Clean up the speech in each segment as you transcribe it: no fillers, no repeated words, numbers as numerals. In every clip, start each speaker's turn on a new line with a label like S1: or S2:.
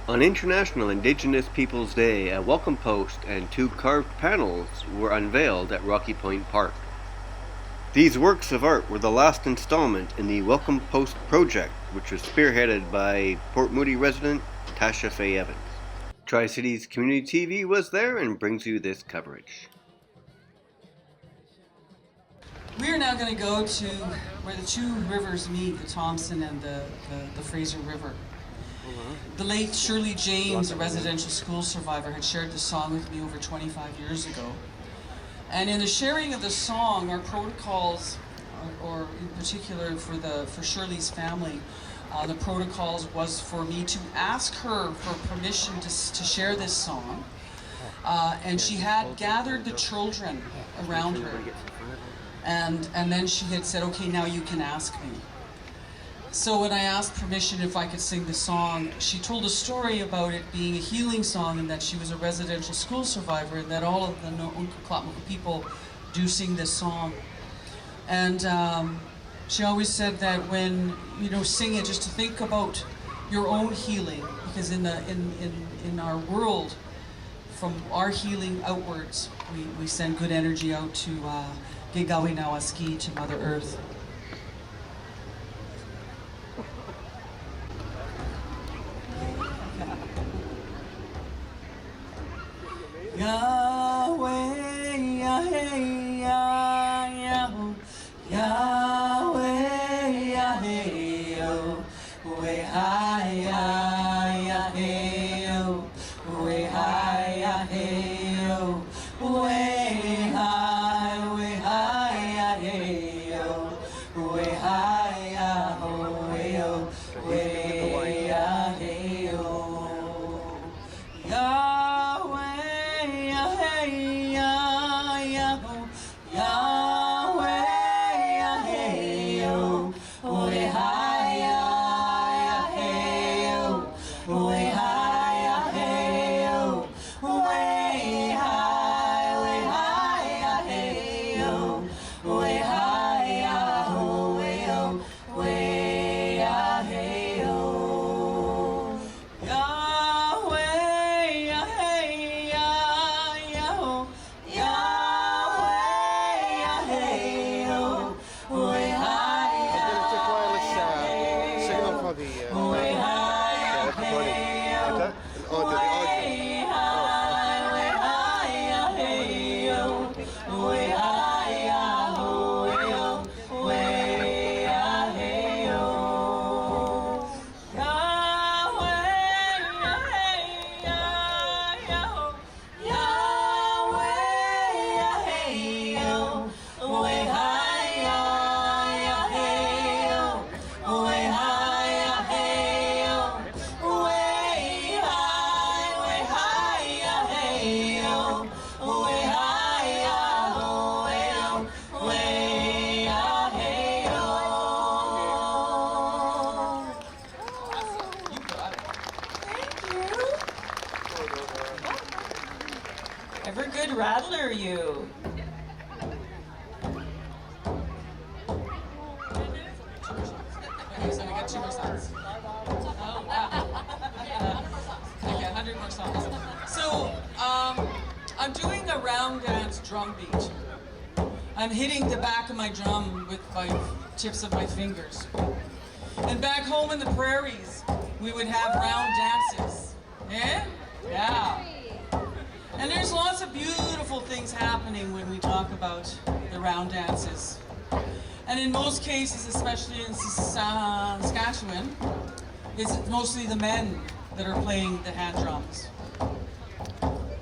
S1: On International Indigenous Peoples Day, a welcome post and 2 carved panels were unveiled at Rocky Point Park. These works of art were the last installment in the Welcome Post project, which was spearheaded by Port Moody resident Tasha Faye Evans. Tri-Cities Community TV was there and brings you this coverage.
S2: We are now going to go to where the 2 rivers meet, the Thompson and the Fraser River. The late Shirley James, a residential school survivor, had shared the song with me over 25 years ago. And in the sharing of the song, our protocols, or in particular for Shirley's family, the protocols was for me to ask her for permission to share this song. And she had gathered the children around her. And then she had said, okay, now you can ask me. So when I asked permission if I could sing the song, she told a story about it being a healing song and that she was a residential school survivor and that all of the Nun'kuklatmuka people do sing this song. And she always said that when, sing it, just to think about your own healing, because in our world, from our healing outwards, we send good energy out to Gigawi Nawaski, to Mother Earth. Yahweh, Yahweh, Yahweh, Yahweh, Ever good rattler, you. Okay, so we got 2 more songs. Oh, wow. Okay, 100 more songs. So, I'm doing a round dance drum beat. I'm hitting the back of my drum with my tips of my fingers. And back home in the prairies, we would have round dances. Yeah? Yeah. And there's lots of beautiful things happening when we talk about the round dances. And in most cases, especially in Saskatchewan, it's mostly the men that are playing the hand drums.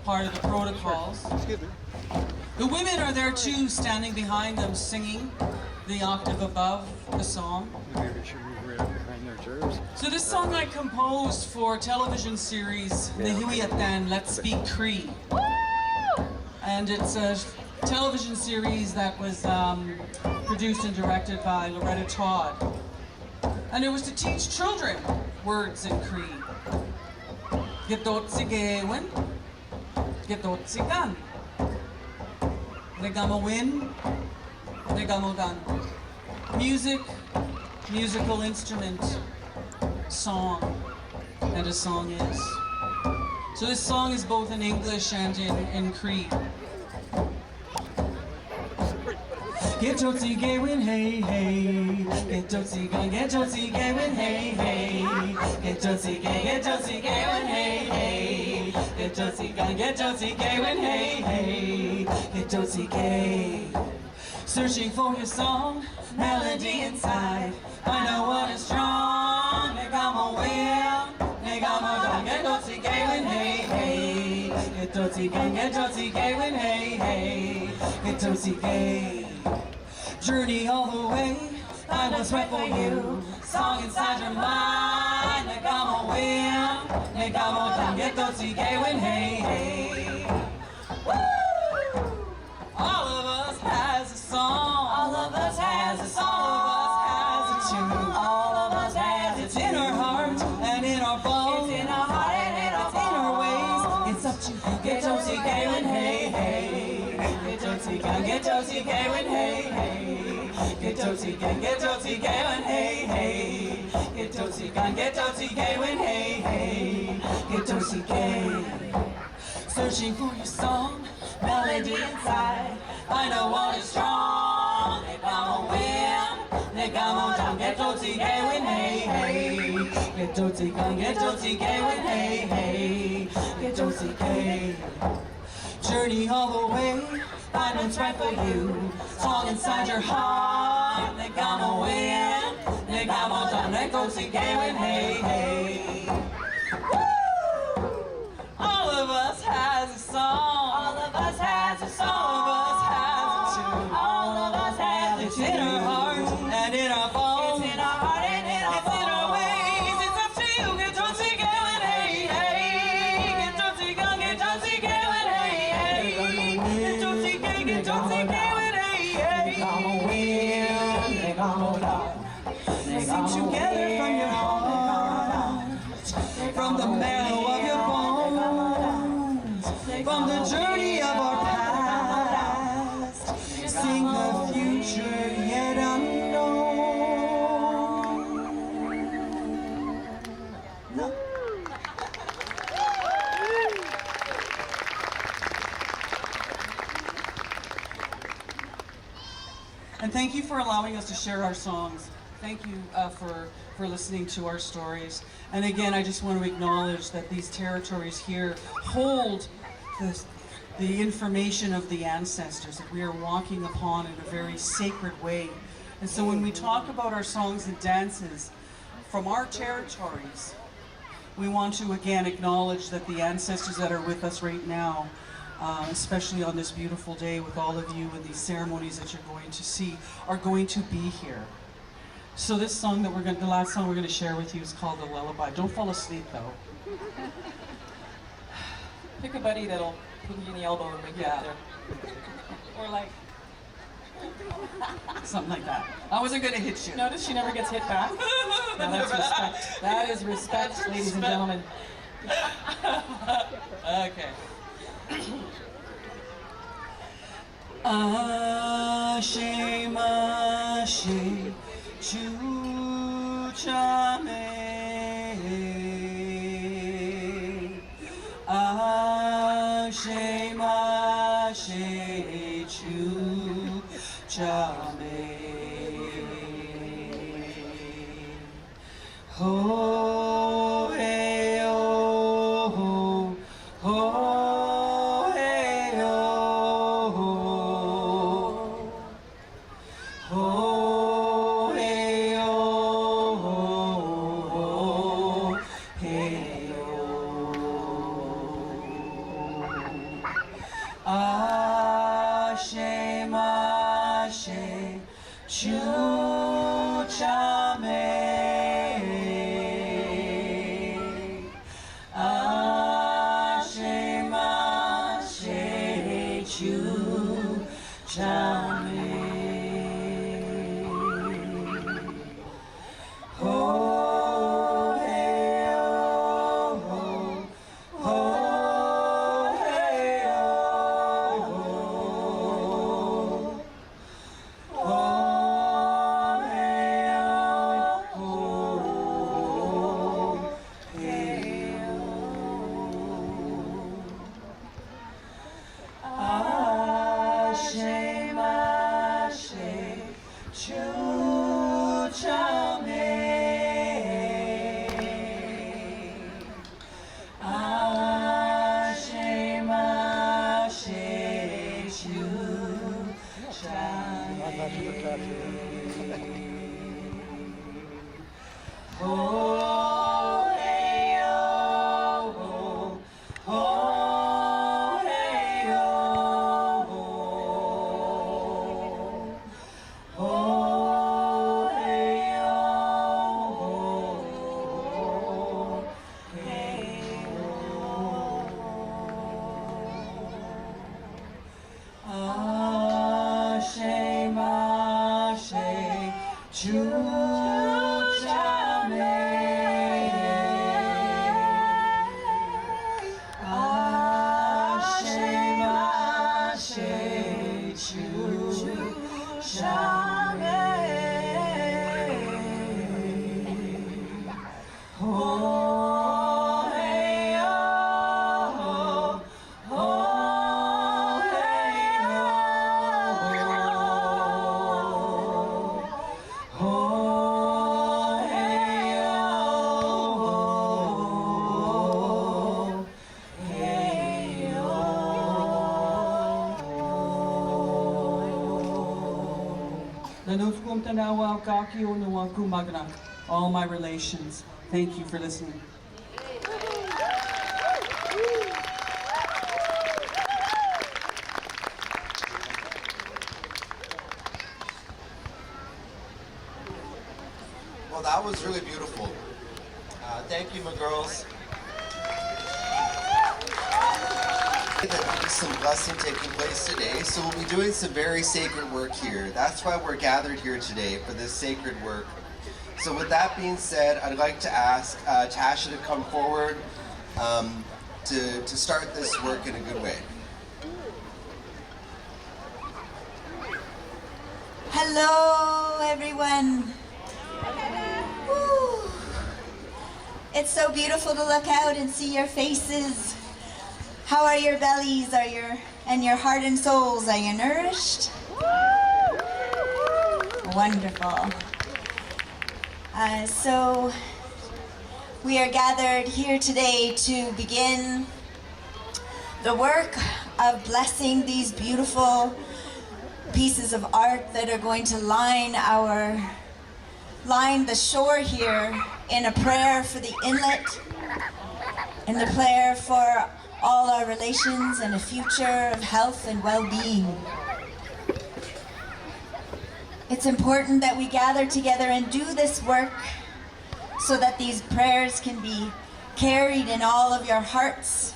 S2: Part of the protocols. The women are there too, standing behind them, singing the octave above the song. So this song I composed for a television series, Nehuiatan, Let's Speak Cree. And it's a television series that was produced and directed by Loretta Todd. And it was to teach children words in Cree. Getot sigewen, getot sigan. Negamo win, negamo gun. Music, musical instrument, song, and a song is. So this song is both in English and in Cree. Get Tootsie gay win, hey, hey. Get Tootsie gay, win, hey, hey. Get Tootsie gay, win, hey, hey. Get Tootsie gay, win, hey, hey. Get Tootsie gay. Searching for your song, melody inside. I know what is strong. Negamo will, negamo done. Get Tootsie gay, win, hey, hey. Get Tootsie gay, win, hey, hey. Get Tootsie gay. Journey all the way, I was right for you. Song inside your mind. Negamo will, negamo done. Get Tootsie gay, win, hey, hey. Woo! All of us has a song. All of us has a song. All of us has a tune. All of us has it. It's in our heart and in our bones. It's in our heart and in our bones. It's in our ways. It's up to you. Get Tootsie gay, win, hey, hey. Get Tootsie gay, win, hey, hey. Get Tootsie gay, win, hey, hey. Get Tootsie gay, win, hey, hey. Get Tootsie gay. Searching for your song, melody inside. I know what is strong. Negamo win, negamo down. Get Tootsie gay, win, hey, hey. Get Tootsie gay, win, hey, hey. Get Tootsie gay. Journey all the way, find what's right for you. Song inside your heart. Negamo win, negamo down. Get Tootsie gay, win, hey, hey. Woo! All of us has a song. All of us has a song. All of us has a tune. All of us has a tune. It's in our heart and in our bones. It's in our heart and in our bones. It's in our ways. It's up to you. Get Tootsie gay, win, hey, hey. Get Tootsie gay, win, hey, hey. Get Tootsie gay, win, hey, hey. Negamo win, negamo down. Sing together from your heart, from the marrow of your bones, from the journey of our past. Sing the future yet unknown. No. And thank you for allowing us to share our songs. Thank you for listening to our stories. And again, I just want to acknowledge that these territories here hold the information of the ancestors that we are walking upon in a very sacred way. And so when we talk about our songs and dances from our territories, we want to again acknowledge that the ancestors that are with us right now, especially on this beautiful day with all of you and these ceremonies that you're going to see, are going to be here. So this song that the last song we're going to share with you is called The Lullaby. Don't fall asleep though.
S3: Pick a buddy that'll put you in the elbow and make you up there. Or like,
S2: something like that. I wasn't going to hit you.
S3: Notice she never gets hit back. Now that's respect. That is respect, ladies and gentlemen.
S2: Okay. Ashe mashe chuchame. Ashe mashe chuchame. Ho hey oh ho hey oh ho hey oh hey oh. Ashe mashe chuchame. All my relations, thank you for listening.
S4: Well, that was really beautiful. Thank you, my girls. There's some blessing taking place today, so we'll be doing some very sacred work here. That's why we're gathered here today, for this sacred work. So with that being said, I'd like to ask Tasha to come forward to start this work in a good way.
S5: Hello, everyone. Woo. It's so beautiful to look out and see your faces. How are your bellies? And your heart and souls? Are you nourished? Wonderful. So we are gathered here today to begin the work of blessing these beautiful pieces of art that are going to line the shore here in a prayer for the inlet, and a prayer for all our relations and a future of health and well-being. It's important that we gather together and do this work so that these prayers can be carried in all of your hearts,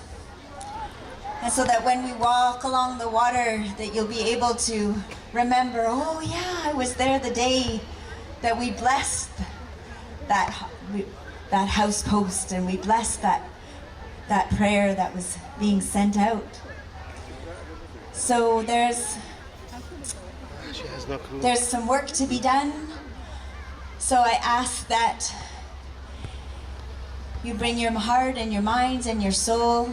S5: and so that when we walk along the water that you'll be able to remember, oh yeah, I was there the day that we blessed that house post, and we blessed that prayer that was being sent out. So there's some work to be done. So I ask that you bring your heart and your minds and your soul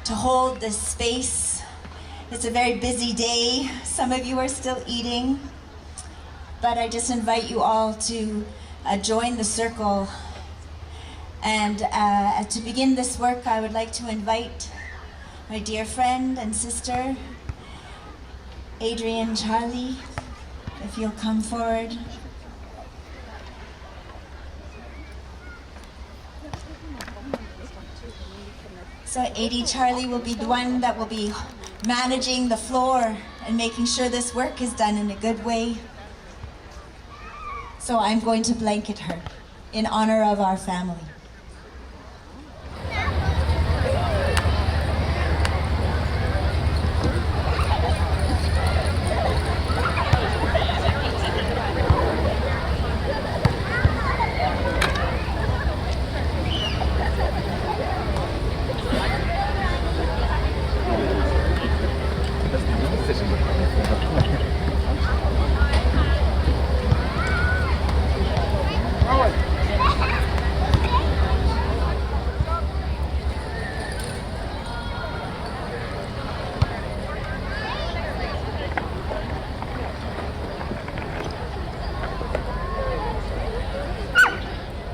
S5: to hold this space. It's a very busy day. Some of you are still eating, but I just invite you all to join the circle. And to begin this work, I would like to invite my dear friend and sister, Adrienne Charlie, if you'll come forward. So Adie Charlie will be the one that will be managing the floor and making sure this work is done in a good way. So I'm going to blanket her in honor of our family.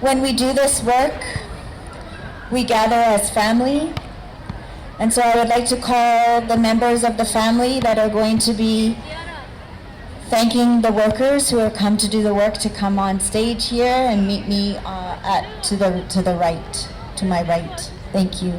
S5: When we do this work, we gather as family. And so I would like to call the members of the family that are going to be thanking the workers who have come to do the work to come on stage here and meet me to my right. Thank you.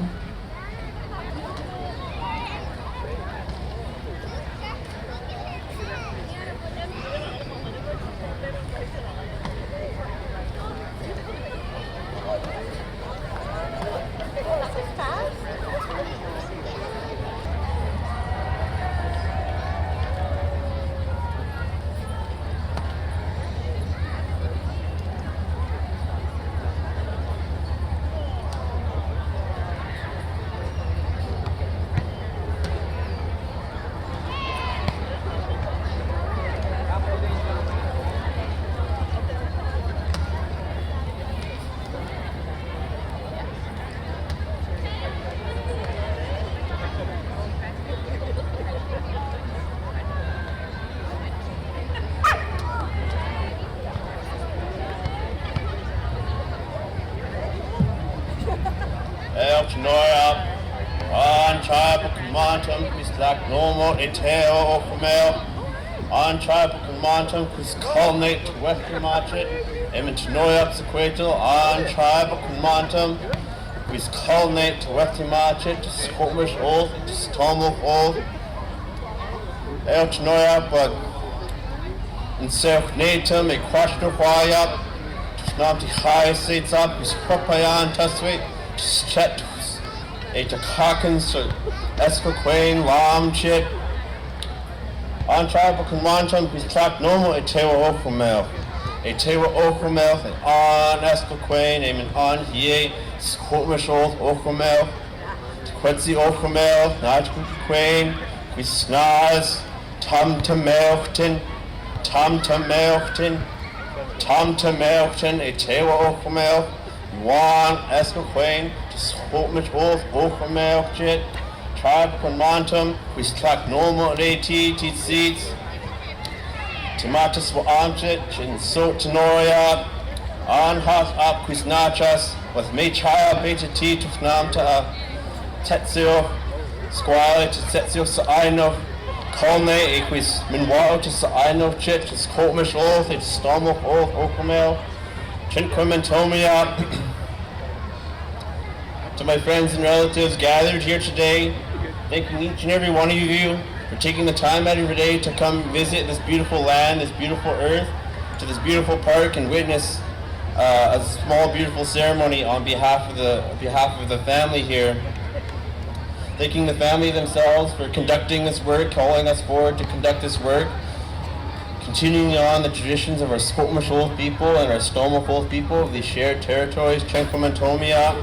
S6: Noia, on tribe Kumantum, Kislak Nomo, Eteo, Okumel, on tribe Kumantum, Kiskolnate, Western Marchet, Emintinoia, Sequatal, on tribe Kumantum, Kiskolnate, Western Marchet, Squamish Old, Stomach Old, Eltinoia, but in Self Natum, a question of why up, Snobby High Seats up, is Propayan, Tusway, Chet. Eta Hawkins, Esquaquain, Lam Chit, on tribal Kumantum, who's trapped normal, a Tewa Okumel, on Esquaquain, Amen on Ye, Squamish Old Okumel, Quetzi Okumel, Najquain, we snaz, Tom to Melton, a Tewa Okumel, Juan Esquaquain, Squamish Old Okumel Chit, Tribe Kumantum, we slack normal at AT, Teat Seats, Tomatis Waamchit, Chin So Tenoria, On Hot Up Quis Nachas, with Mechaya Beta T to Namta, Tetsio, Squally to Tetsio Saino, Colne, Equis Minwao to Saino Chit, Squamish Old, it's Stomach Old Okumel, Chinquamentomia. To my friends and relatives gathered here today, thanking each and every one of you for taking the time out of your day to come visit this beautiful land, this beautiful earth, to this beautiful park and witness a small beautiful ceremony on behalf of the family here. Thanking the family themselves for conducting this work, calling us forward to conduct this work, continuing on the traditions of our Squamish Old people and our Stomach Old people of these shared territories, Chinquamentomia.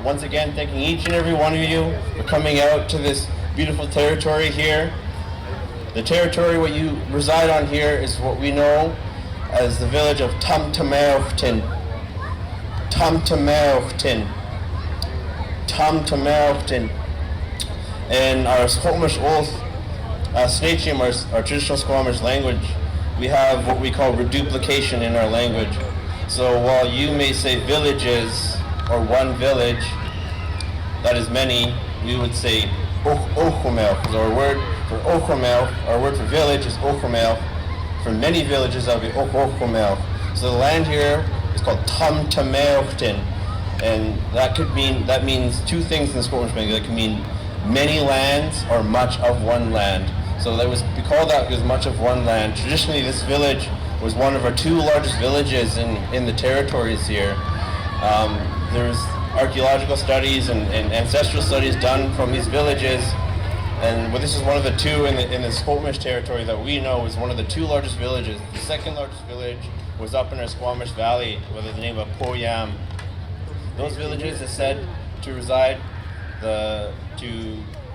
S6: Once again, thanking each and every one of you for coming out to this beautiful territory here. The territory what you reside on here is what we know as the village of Tumtamelchtin. In our Squamish Old Snatium, our traditional Squamish language, we have what we call reduplication in our language. So while you may say villages, or one village, that is many, we would say Ochomel, because our word for Ochomel, our word for village is Ochomel. For many villages that would be Ochomel. So the land here is called Tumtamelchtin, and that means two things in the Squamish language. That can mean many lands or much of one land. So we call that because much of one land. Traditionally, this village was one of our two largest villages in the territories here. There's archaeological studies and ancestral studies done from these villages, and this is one of the two in the Squamish territory that we know is one of the two largest villages. The second largest village was up in our Squamish Valley with the name of Poyam. Those villages are said to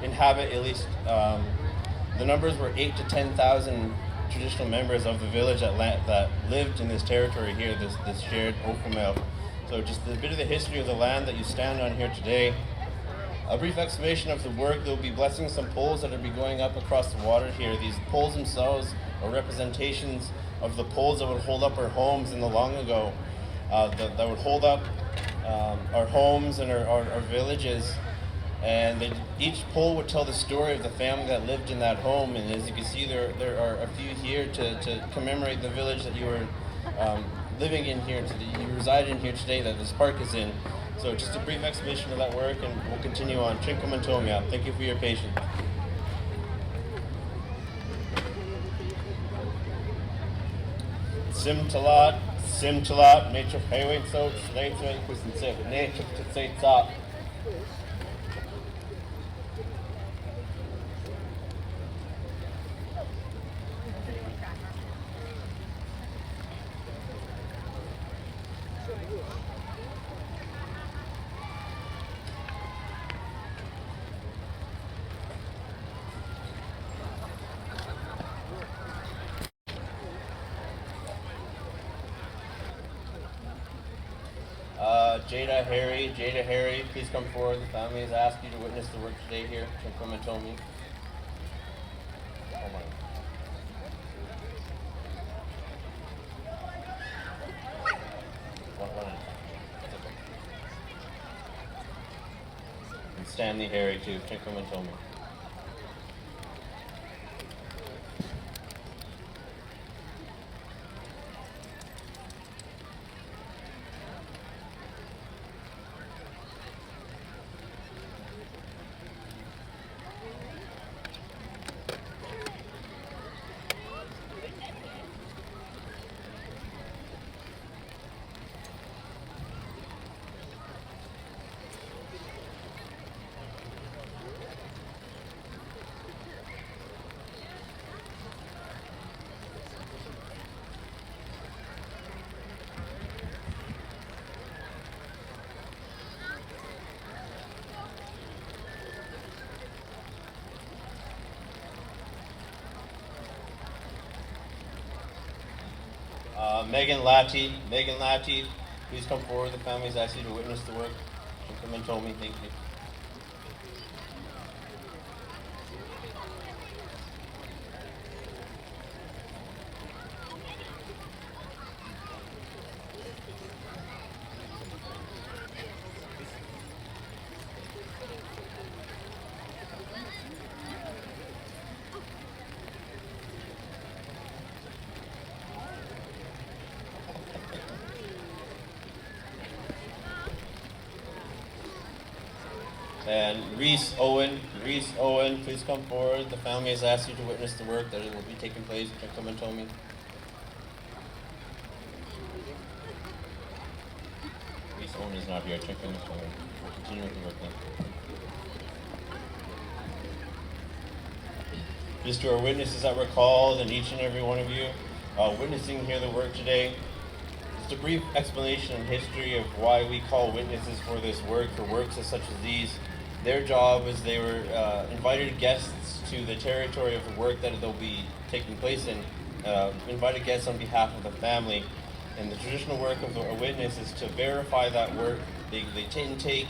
S6: inhabit at least, the numbers were 8,000 to 10,000 traditional members of the village that lived in this territory here, this shared Okumel. So just a bit of the history of the land that you stand on here today. A brief explanation of the work. They'll be blessing some poles that will be going up across the water here. These poles themselves are representations of the poles that would hold up our homes in the long ago, that would hold up our homes and our villages And each pole would tell the story of the family that lived in that home. And as you can see, there are a few here to commemorate the village that you were living in here today, you reside in here today, that this park is in. So just a brief explanation of that work, and we'll continue on. Chinkamantomia. Thank you for your patience. Simtalat, nature highway so nature nature to say top. Jada Harry, please come forward. The family has asked you to witness the work today here. Chinkamantomi. Hold on. One at a time. And Stanley Harry too. Chinkamantomi. Megan Latty, please come forward. The family's asked you to witness the work. Come and told me, thank you. And Reese Owen, please come forward. The family has asked you to witness the work that will be taking place. Come and tell me. Reese Owen is not here. Check in with me. We'll continue with the work now. Just to our witnesses that were called, and each and every one of you witnessing here the work today. Just a brief explanation and history of why we call witnesses for this work, for works such as these. Their job is they were invited guests to the territory of the work that they'll be taking place in, invited guests on behalf of the family. And the traditional work of a witness is to verify that work. They take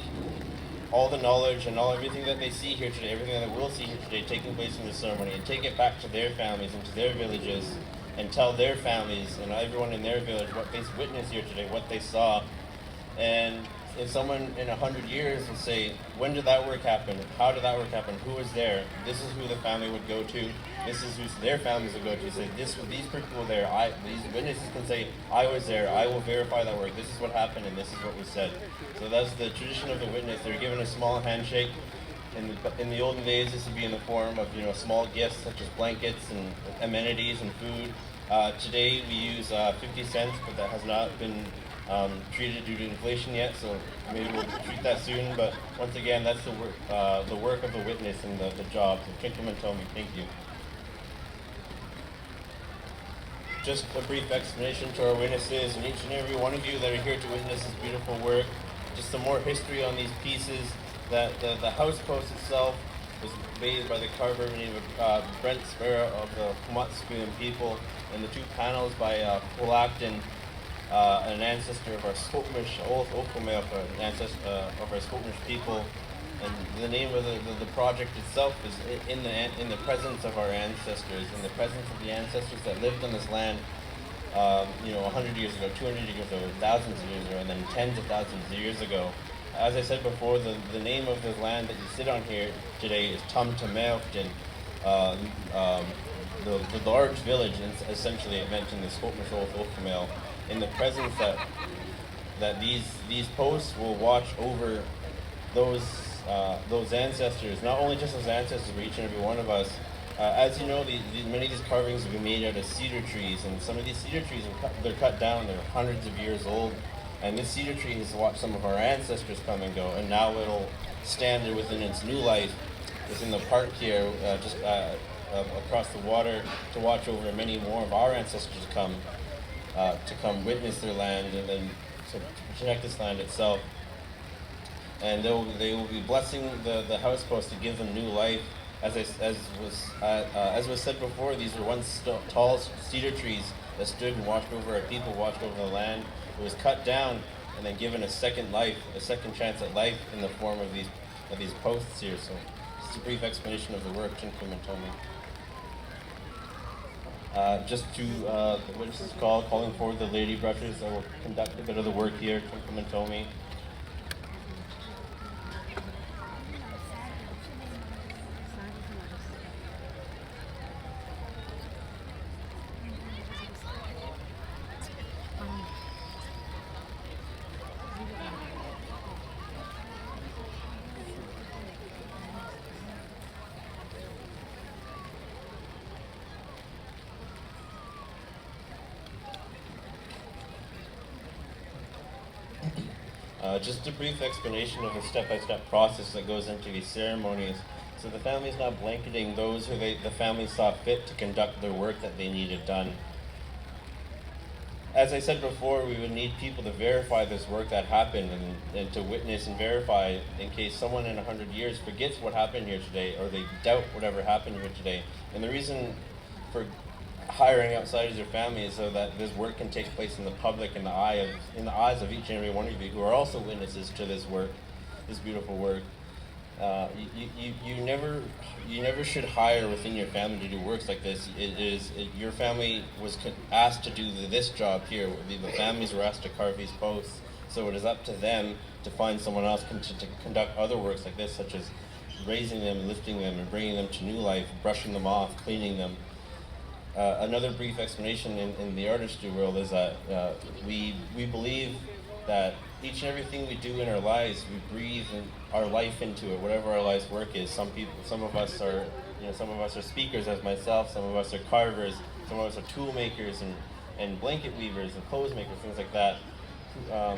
S6: all the knowledge and everything that they see here today, everything that we'll see here today taking place in the ceremony, and take it back to their families and to their villages, and tell their families and everyone in their village what they witnessed here today, what they saw. And if someone in 100 years will say, when did that work happen? How did that work happen? Who was there? This is who the family would go to. This is who their families would go to. Say, these people were there. These witnesses can say, I was there. I will verify that work. This is what happened, and this is what was said. So that's the tradition of the witness. They're given a small handshake. In the olden days, this would be in the form of small gifts such as blankets and amenities and food. Today we use 50 cents, but that has not been treated due to inflation yet, so maybe we'll treat that soon. But once again, that's the work of the witness and the job. So Chinkamantomi, thank you. Just a brief explanation to our witnesses and each and every one of you that are here to witness this beautiful work. Just some more history on these pieces. That the house post itself was made by the carver named Brent Spera of the Kumatskuyan people, and the two panels by Polakton, an ancestor of our Squamish, an ancestor of our Squamish people. And the name of the project itself is in the presence of our ancestors, in the presence of the ancestors that lived on this land, 100 years ago, 200 years ago, thousands of years ago, and then tens of thousands of years ago. as I said before, the name of the land that you sit on here today is Saymahmet, and the large village, and essentially it mentioned the Squamish Old in the presence that these posts will watch over those ancestors, not only just those ancestors, but each and every one of us. As you know, many of these carvings have been made out of cedar trees, and some of these cedar trees they're cut down. They're hundreds of years old, and this cedar tree has watched some of our ancestors come and go, and now it'll stand within its new life within the park here, just across the water, to watch over many more of our ancestors to come witness their land and then to protect this land itself. And they will be blessing the house post to give them new life. As was said before, these were once tall cedar trees that stood and watched over our people, watched over the land. It was cut down and then given a second life, a second chance at life in the form of these posts here. So just a brief explanation of the work Chinkum and Tomi. Just to what this is called, calling forward the lady brushers that will conduct a bit of the work here, Chinkum and Tomi. Just a brief explanation of the step-by-step process that goes into these ceremonies. So the family is now blanketing those who the family saw fit to conduct their work that they needed done. As I said before, we would need people to verify this work that happened and to witness and verify in case someone in 100 years forgets what happened here today, or they doubt whatever happened here today. And the reason for hiring outsiders or family is so that this work can take place in the public, in the eyes of each and every one of you who are also witnesses to this work, this beautiful work. You never should hire within your family to do works like this. Your family was asked to do this job here. The families were asked to carve these posts, so it is up to them to find someone else to conduct other works like this, such as raising them, lifting them, and bringing them to new life, brushing them off, cleaning them. Another brief explanation in the artistry world is that we believe that each and everything we do in our lives, we breathe our life into it, whatever our life's work is. Some of us are speakers, as myself. Some of us are carvers. Some of us are tool makers and blanket weavers and clothes makers, things like that.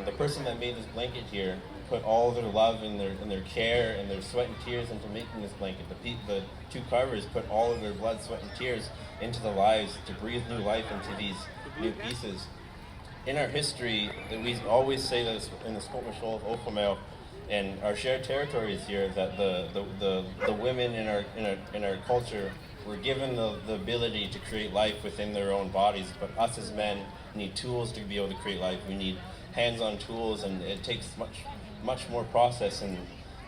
S6: The person that made this blanket here put all their love and their care and their sweat and tears into making this blanket. The two carvers put all of their blood, sweat, and tears into the lives to breathe new life into these new pieces. In our history, we always say that in the Squamish Old and our shared territories here, that the women in our culture were given the ability to create life within their own bodies, but us as men need tools to be able to create life. We need hands-on tools, and it takes much more process, and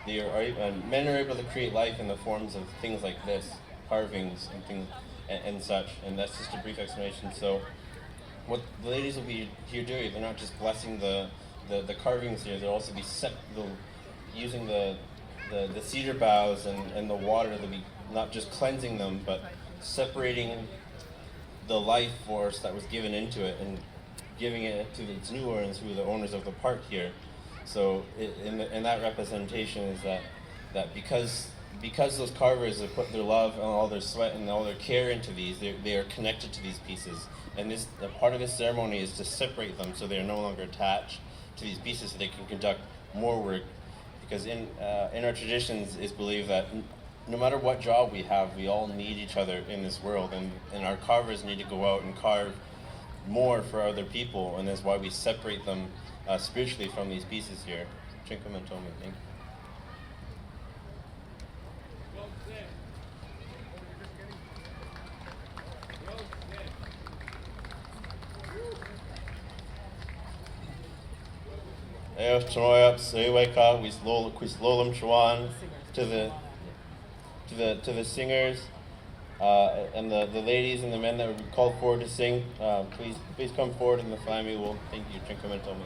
S6: men are able to create life in the forms of things like this, carvings and things and such. And that's just a brief explanation. So what the ladies will be here doing, they're not just blessing the carvings here, they'll also be using the cedar boughs and the water. They'll be not just cleansing them, but separating the life force that was given into it and giving it to its new owners, who are the owners of the park here. So in that representation is that because those carvers have put their love and all their sweat and all their care into these, they are connected to these pieces. And a part of this ceremony is to separate them so they are no longer attached to these pieces, so they can conduct more work. Because in our traditions, it's believed that no matter what job we have, we all need each other in this world, and our carvers need to go out and carve more for other people, and that's why we separate them spiritually from these pieces here. Chinkum and Tomi, thank you. To the singers and the ladies and the men that were called forward to sing, please come forward, and the family will thank you. Chinkum and Tomi.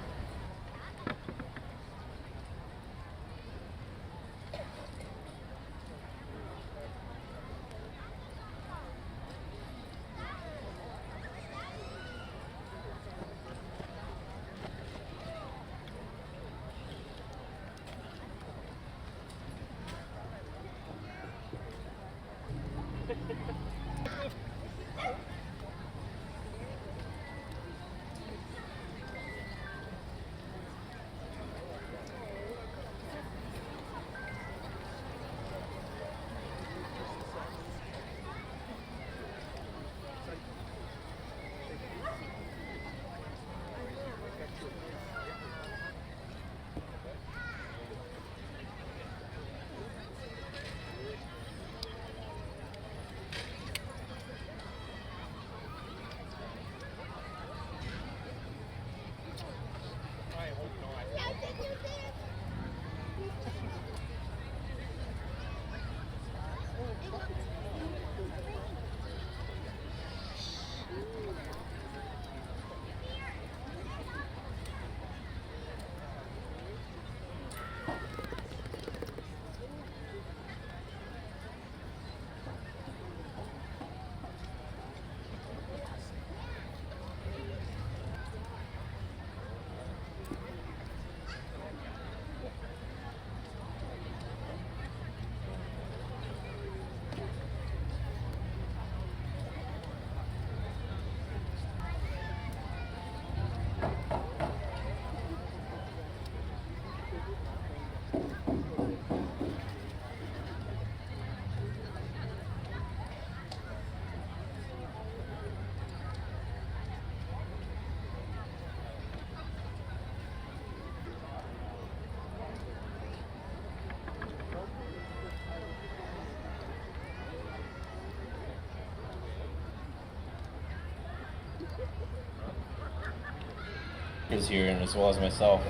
S6: Is here, and as well as myself,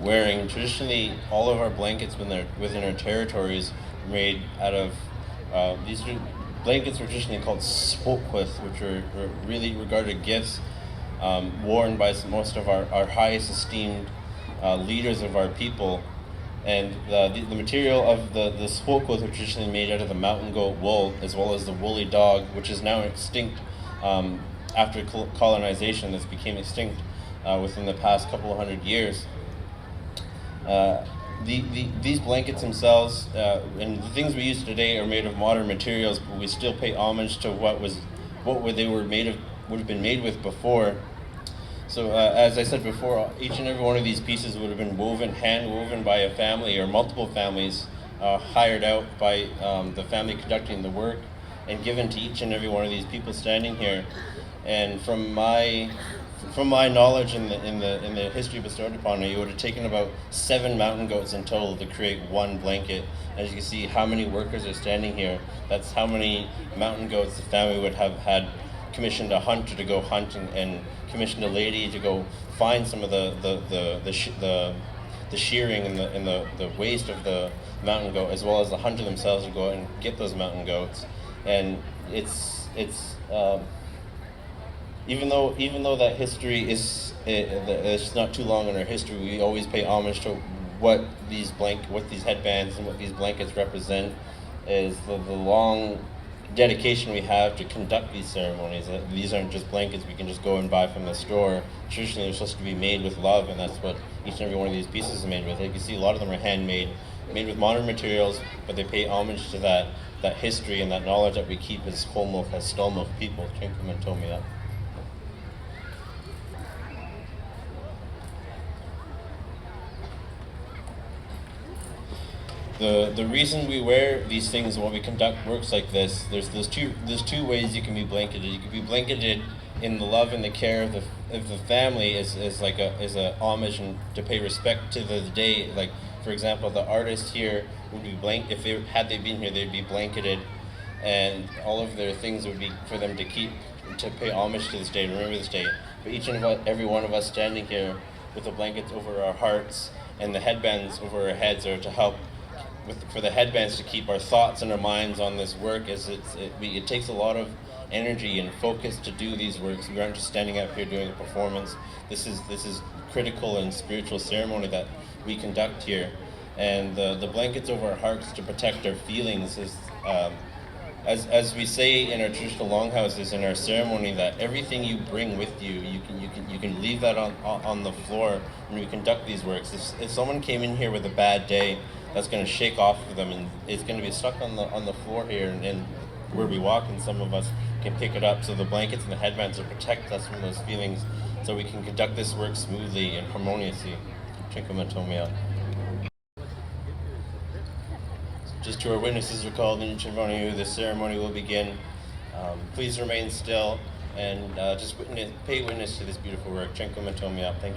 S6: wearing traditionally all of our blankets within our territories made out of these blankets were traditionally called spokewith, which are really regarded gifts worn by most of our highest esteemed leaders of our people. And the material of the spokewith were traditionally made out of the mountain goat wool, as well as the woolly dog, which is now extinct after colonization. This became extinct within the past couple of 100 years. These blankets themselves and the things we use today are made of modern materials, but we still pay homage to what they were made of, would have been made with before. So as I said before, each and every one of these pieces would have been hand woven by a family or multiple families, hired out by the family conducting the work, and given to each and every one of these people standing here. And from my knowledge in the history bestowed upon me, it would have taken about 7 mountain goats in total to create one blanket. As you can see how many workers are standing here, that's how many mountain goats the family would have had commissioned a hunter to go hunt and commissioned a lady to go find some of the shearing and the waste of the mountain goat, as well as the hunter themselves to go out and get those mountain goats. And it's even though that history is it's not too long in our history, we always pay homage to what these headbands and what these blankets represent, is the long dedication we have to conduct these ceremonies. These aren't just blankets we can just go and buy from the store. Traditionally, they're supposed to be made with love, and that's what each and every one of these pieces is made with. Like you can see, a lot of them are handmade, made with modern materials, but they pay homage to that history and that knowledge that we keep as Holmok, as Stelmok people. Chinkaman told me that. The reason we wear these things when we conduct works like this, there's two ways you can be blanketed. You can be blanketed in the love and the care of the family as a homage and to pay respect to the day. Like, for example, the artist here would be if they been here, they'd be blanketed, and all of their things would be for them to keep, to pay homage to this day, to remember this day. But each and every one of us standing here with the blankets over our hearts and the headbands over our heads are to help for the headbands to keep our thoughts and our minds on this work. It takes a lot of energy and focus to do these works. We aren't just standing up here doing a performance. This is critical and spiritual ceremony that we conduct here. And the blankets over our hearts to protect our feelings is, as we say in our traditional longhouses in our ceremony, that everything you bring with you, you can leave that on the floor when we conduct these works. If someone came in here with a bad day, that's going to shake off of them and it's going to be stuck on the floor here, and where we walk, and some of us can pick it up. So the blankets and the headbands will protect us from those feelings, so we can conduct this work smoothly and harmoniously. Just to our witnesses recalled in Chivoniu, the ceremony will begin. Please remain still and just pay witness to this beautiful work. Thank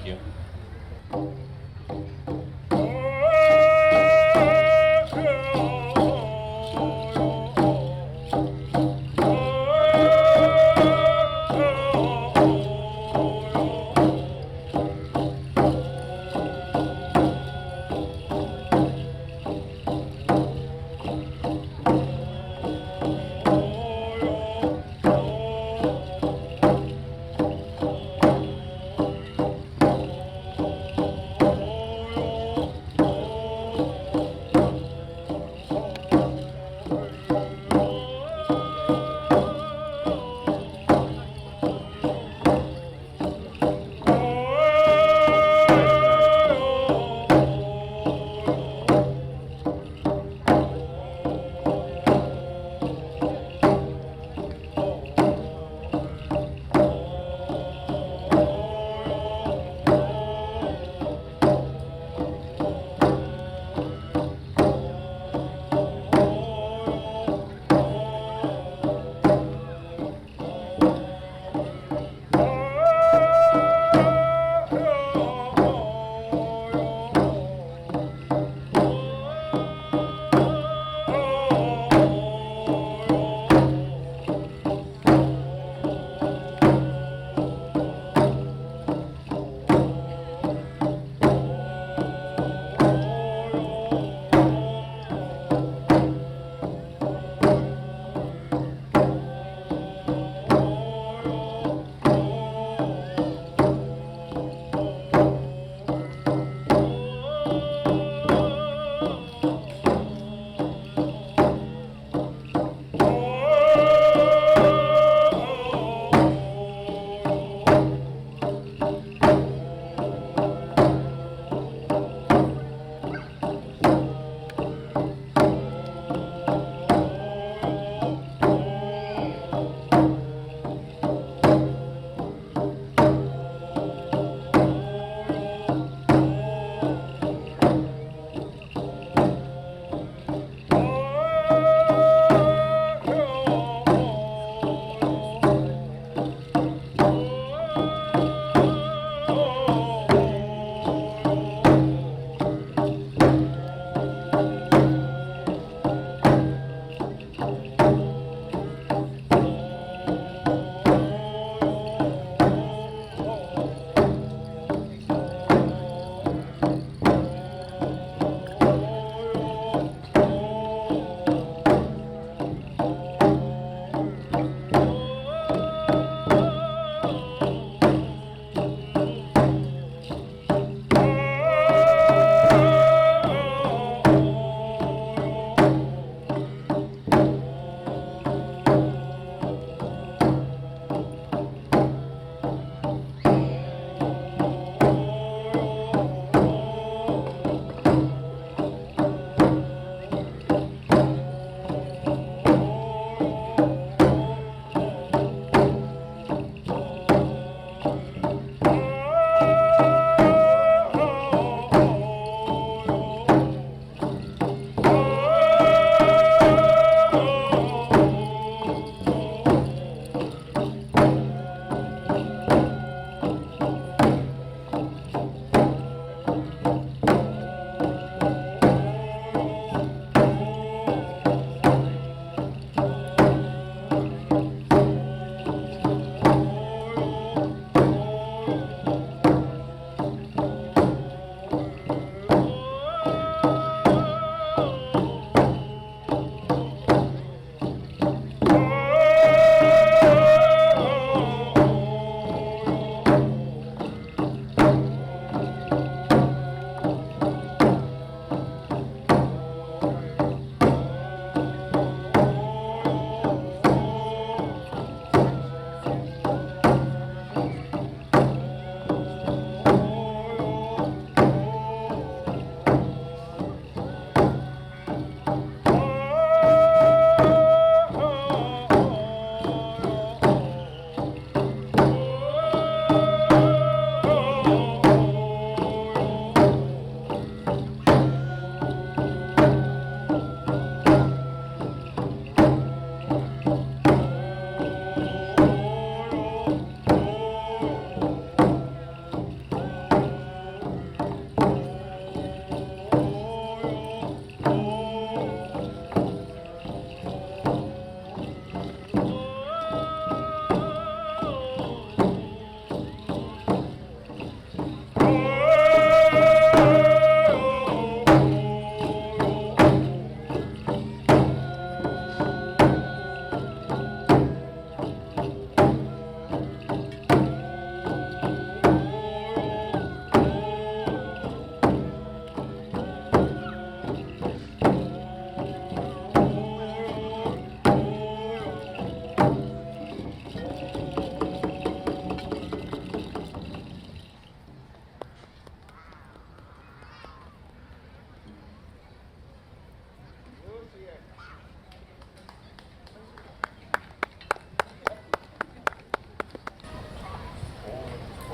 S6: you.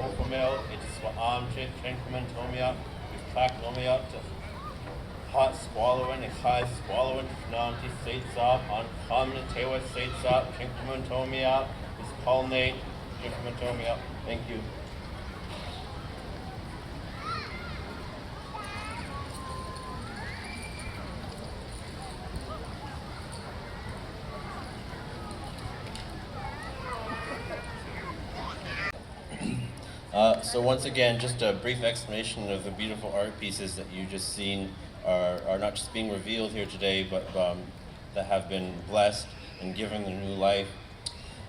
S6: Ofomel, it is for arm chip, Chenkumentomia, with Clack Nomia to hot swallowing, a high swallowing, Nanti States up, on common Tewa States up, Chenkumentomia, is Polnate, Chenkumentomia. Thank you. So once again, just a brief explanation of the beautiful art pieces that you just seen are not just being revealed here today, but that have been blessed and given a new life.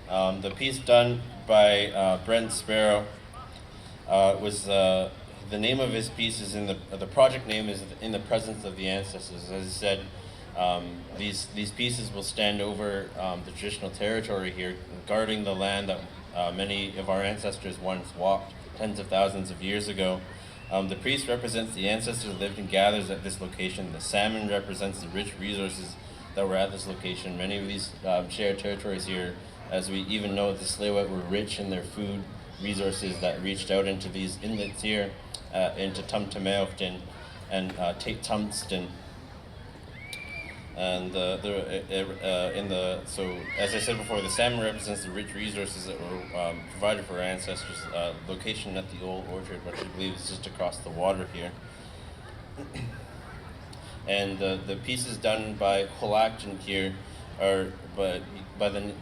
S6: The piece done by Brent Sparrow was the name of his piece is in the project name is In the Presence of the Ancestors. As I said, these pieces will stand over the traditional territory here, guarding the land that many of our ancestors once walked tens of thousands of years ago. The priest represents the ancestors lived and gathers at this location. The salmon represents the rich resources that were at this location. Many of these shared territories here, as we even know, the Tsleil-Waututh were rich in their food resources that reached out into these inlets here, into Tumtameofton and Tate Tumston. And so as I said before, the salmon represents the rich resources that were provided for our ancestors. Location at the old orchard, which I believe is just across the water here. And the pieces done by Holacton here are by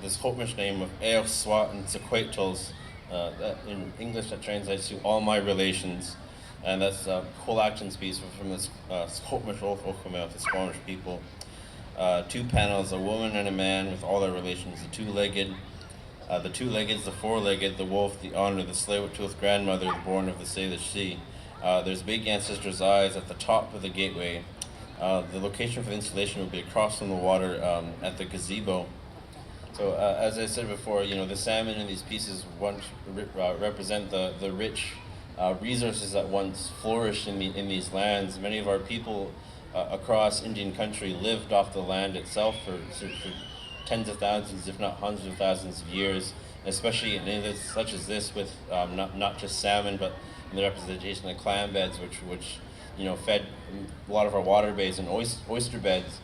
S6: this Squamish name of Eoch Swat and Sequatals. In English that translates to all my relations. And that's Holacton's piece from the Squamish Oath Okamel, the Squamish people. Two panels, a woman and a man with all their relations, the two-legged, the four-legged, the wolf, the honor, the Tsleil-Waututh grandmother, the born of the Salish Sea. There's big ancestor's eyes at the top of the gateway. The location for the installation will be across from the water at the gazebo. So as I said before, the salmon in these pieces once represent the rich resources that once flourished in these lands. Many of our people across Indian country lived off the land itself for tens of thousands, if not hundreds of thousands of years, especially in areas such as this with not just salmon, but the representation of clam beds, which fed a lot of our water bays and oyster beds.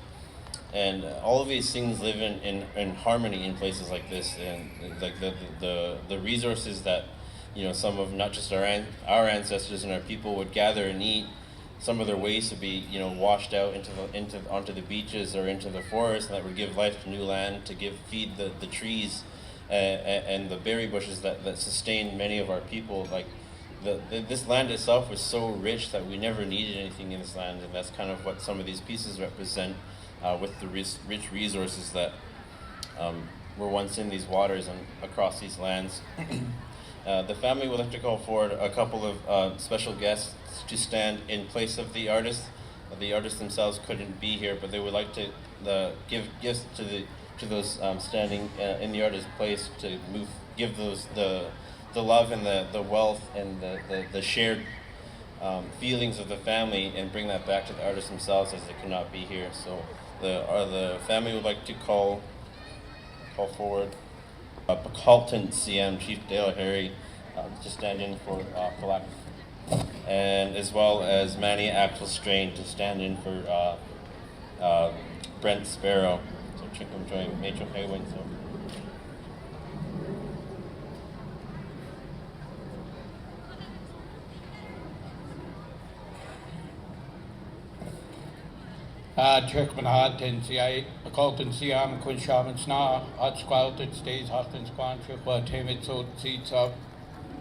S6: And all of these things live in harmony in places like this, and like the resources that some of not just our ancestors and our people would gather and eat. Some of their waste would be washed out onto the beaches or into the forest, and that would give life to new land, to feed the trees and the berry bushes that sustain many of our people. Like this land itself was so rich that we never needed anything in this land, and that's kind of what some of these pieces represent, with the rich resources that were once in these waters and across these lands. The family would like to call forward a couple of special guests to stand in place of the artists. The artists themselves couldn't be here, but they would like to give gifts to those standing in the artist's place, to give those the love and the wealth and the shared feelings of the family, and bring that back to the artists themselves, as they could not be here. So the family would like to call forward Bakalton CM Chief Dale Harry to stand in for Black, and as well as Manny Axel Strain to stand in for Brent Sparrow. So I'm joining Major Haywin. So.
S7: Turkmen had ten CI, Bakalton Siam, Kun Shaman Sna, Hot Squalted Stays, Hostin Squan, Chukwa, Timid, so seats up,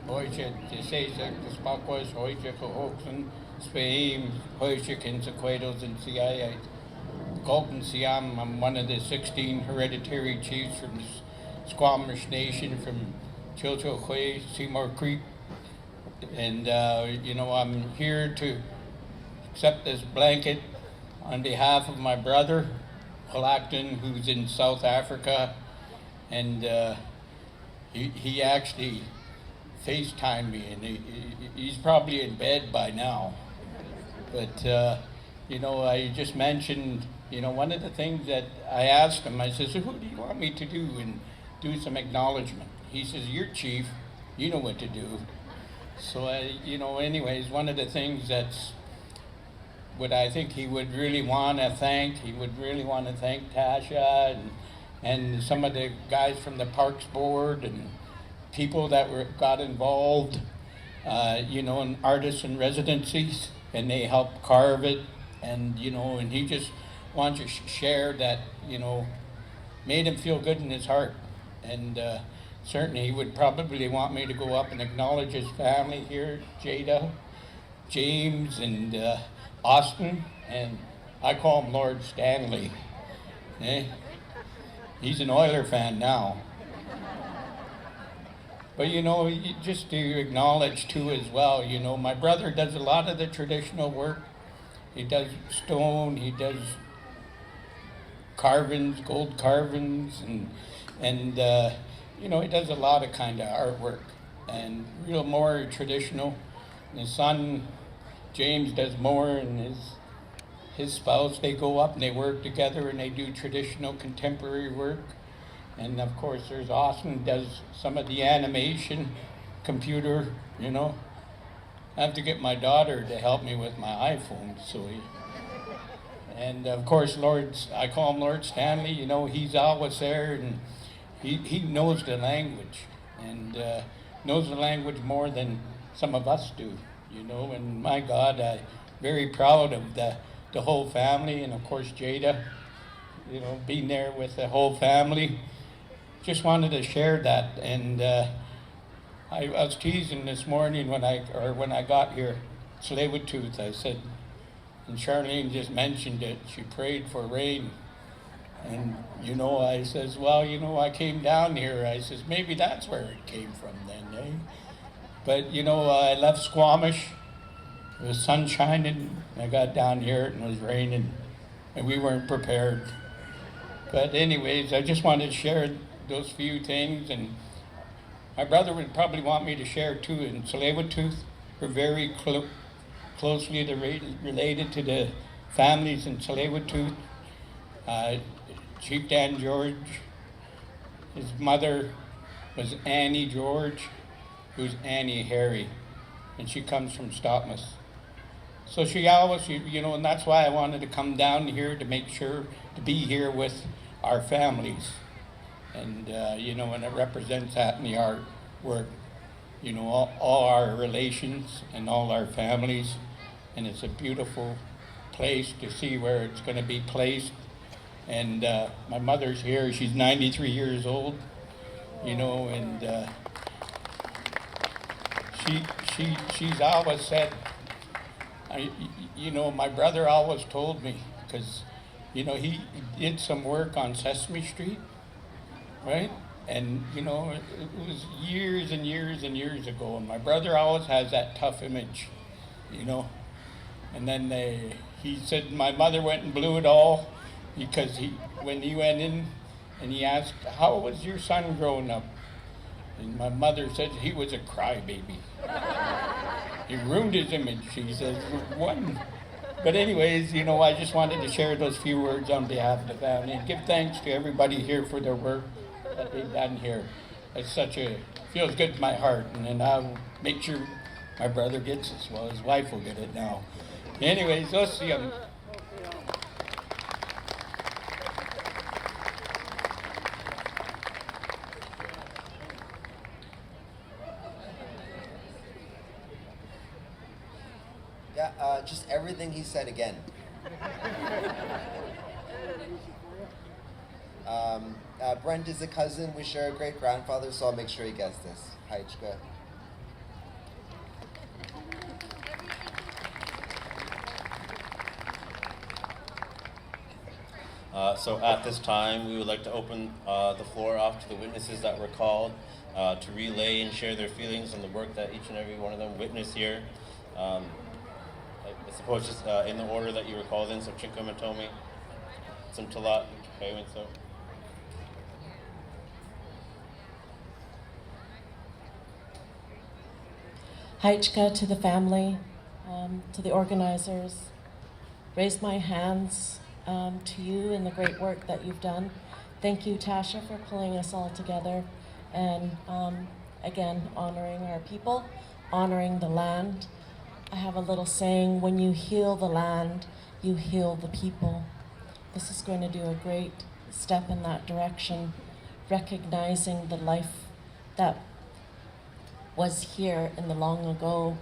S7: Hoychik, the Sasek, the Spokwas, Hoychik, Oxen, Spain, Hoychik, and Sequados, and CIA. Bakalton Siam, I'm one of the 16 hereditary chiefs from the Squamish Nation from Chilchoquay, Seymour Creek. And, I'm here to accept this blanket on behalf of my brother, Holacton, who's in South Africa, and he actually FaceTimed me, and he's probably in bed by now. But, I just mentioned, one of the things that I asked him, I says, who do you want me to do? And do some acknowledgement. He says, you're chief, you know what to do. So, anyways, one of the things that's what I think he would really want to thank, Tasha and some of the guys from the Parks Board and people that got involved, in artisan residencies, and they helped carve it, and he just wants to share that, made him feel good in his heart, and certainly he would probably want me to go up and acknowledge his family here, Jada, James, and Austin, and I call him Lord Stanley. He's an Oiler fan now. But just to acknowledge too as well, my brother does a lot of the traditional work. He does stone, he does carvings, gold carvings, and he does a lot of kind of artwork and real more traditional. And his son James does more, and his spouse, they go up and they work together and they do traditional contemporary work. And of course there's Austin does some of the animation, computer, I have to get my daughter to help me with my iPhone, and of course I call him Lord Stanley, he's always there, and he knows the language, and knows the language more than some of us do, and my God, I'm very proud of the whole family, and of course Jada, being there with the whole family. Just wanted to share that, and I was teasing this morning when I got here, Tsleil-Waututh, I said, and Charlene just mentioned it, she prayed for rain, and I says, well, I came down here, I says, maybe that's where it came from then, eh? But I left Squamish, it was sun shining, I got down here and it was raining, and we weren't prepared. But anyways, I just wanted to share those few things, and my brother would probably want me to share too. In Tsleil-Waututh, we're very closely related to the families in Tsleil-Waututh. Chief Dan George, his mother was Annie George, who's Annie Harry, and she comes from Stopmas. So she always, and that's why I wanted to come down here to make sure to be here with our families. And, and it represents that in the artwork, all our relations and all our families. And it's a beautiful place to see where it's going to be placed. And my mother's here, she's 93 years old, and she's always said, my brother always told me, because, he did some work on Sesame Street, right? And, it was years and years and years ago, and my brother always has that tough image, And then he said my mother went and blew it all, because when he went in and he asked, how was your son growing up? And my mother said he was a crybaby. He ruined his image, she says, one. But anyways, I just wanted to share those few words on behalf of the family and give thanks to everybody here for their work that they've done here. It's feels good to my heart, and then I'll make sure my brother gets this. Well, his wife will get it now. Anyways, let's see him.
S4: Yeah, just everything he said again. Brent is a cousin. We share a great grandfather, so I'll make sure he gets this. Haichka.
S6: So at this time, we would like to open the floor off to the witnesses that were called to relay and share their feelings on the work that each and every one of them witnessed here. I suppose just in the order that you were called in, so Chinkamatomi, some Talat, and so.
S3: Haichka to the family, to the organizers. Raise my hands to you in the great work that you've done. Thank you, Tasha, for pulling us all together and again, honoring our people, honoring the land. I have a little saying, when you heal the land, you heal the people. This is going to do a great step in that direction, recognizing the life that was here in the long ago,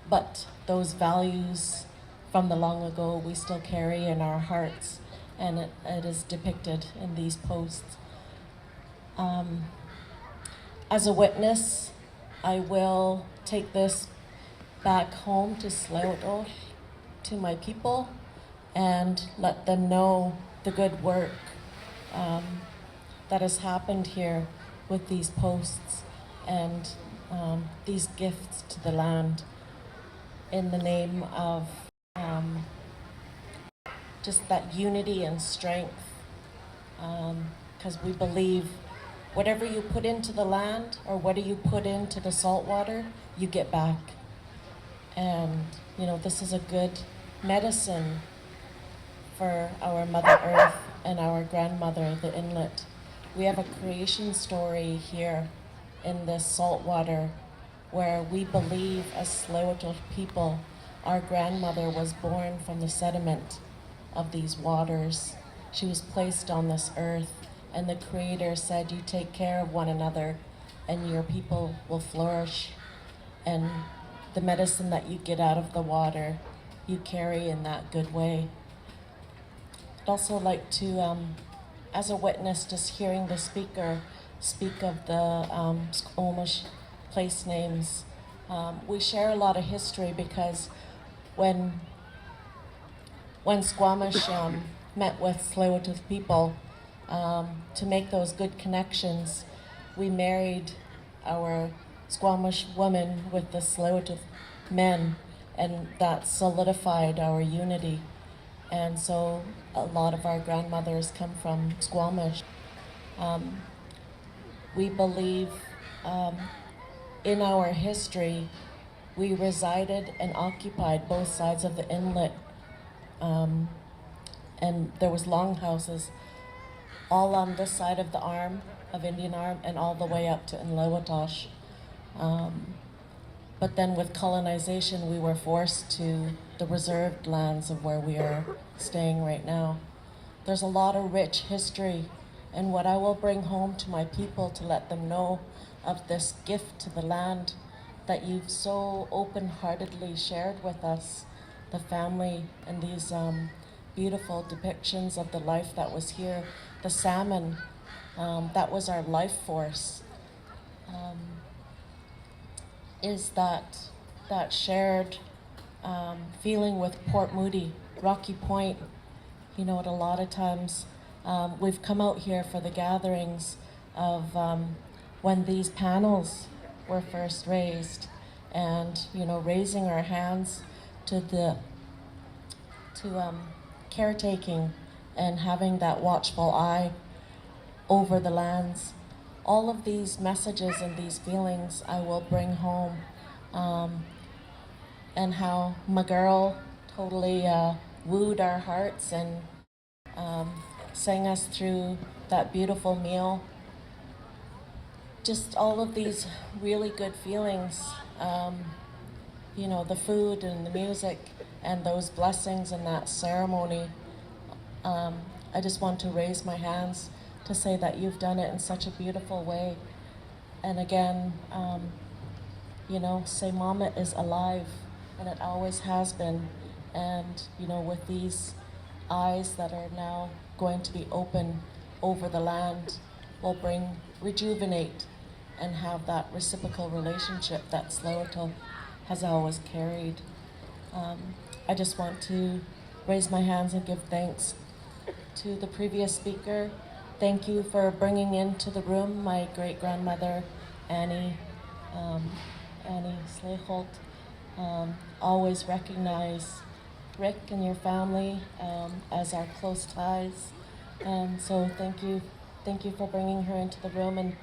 S3: but those values from the long ago we still carry in our hearts, and it is depicted in these posts. As a witness, I will take this back home to Sleuto, to my people, and let them know the good work that has happened here with these posts and these gifts to the land in the name of just that unity and strength, because we believe whatever you put into the land or whatever you put into the salt water, you get back. And you know, this is a good medicine for our Mother Earth and our grandmother, the inlet. We have a creation story here in this salt water where we believe as Tsleil-Waututh people, our grandmother was born from the sediment of these waters. She was placed on this earth, and the Creator said, you take care of one another and your people will flourish. And the medicine that you get out of the water, you carry in that good way. I'd also like to, as a witness, just hearing the speaker speak of the Squamish place names. We share a lot of history because when Squamish met with Tsleil-Waututh people to make those good connections, we married our Squamish women with the Tsleil-Waututh men, and that solidified our unity. And so a lot of our grandmothers come from Squamish. We believe in our history, we resided and occupied both sides of the inlet, and there was longhouses all on this side of the arm of Indian Arm and all the way up to Inlewatosh. But then with colonization, we were forced to the reserved lands of where we are staying right now. There's a lot of rich history, and what I will bring home to my people to let them know of this gift to the land that you've so open-heartedly shared with us, the family, and these beautiful depictions of the life that was here. The salmon, that was our life force, is that shared feeling with Port Moody, Rocky Point. You know, a lot of times we've come out here for the gatherings of when these panels were first raised, and you know, raising our hands to caretaking and having that watchful eye over the lands. All of these messages and these feelings I will bring home, and how my girl totally wooed our hearts and sang us through that beautiful meal. Just all of these really good feelings, you know, the food and the music and those blessings and that ceremony. I just want to raise my hands to say that you've done it in such a beautiful way. And again, you know, Saymahmet is alive, and it always has been. And, you know, with these eyes that are now going to be open over the land, will rejuvenate and have that reciprocal relationship that Tsleil-Waututh has always carried. I just want to raise my hands and give thanks to the previous speaker. Thank you for bringing into the room my great-grandmother, Annie Sleiholt. Always recognize Rick and your family as our close ties. And so thank you for bringing her into the room, and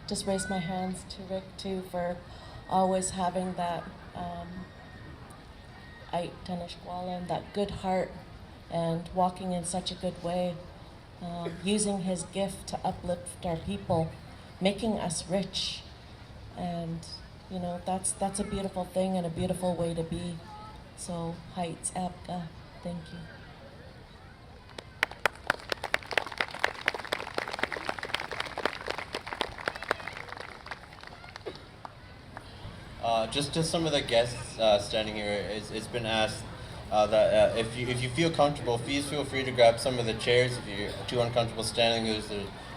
S3: just raise my hands to Rick too for always having that that good heart and walking in such a good way, using his gift to uplift our people, making us rich. And You know, that's a beautiful thing and a beautiful way to be. So, heights, Apka, thank you.
S6: Just some of the guests standing here, it's been asked that if you feel comfortable, please feel free to grab some of the chairs. If you're too uncomfortable standing, there's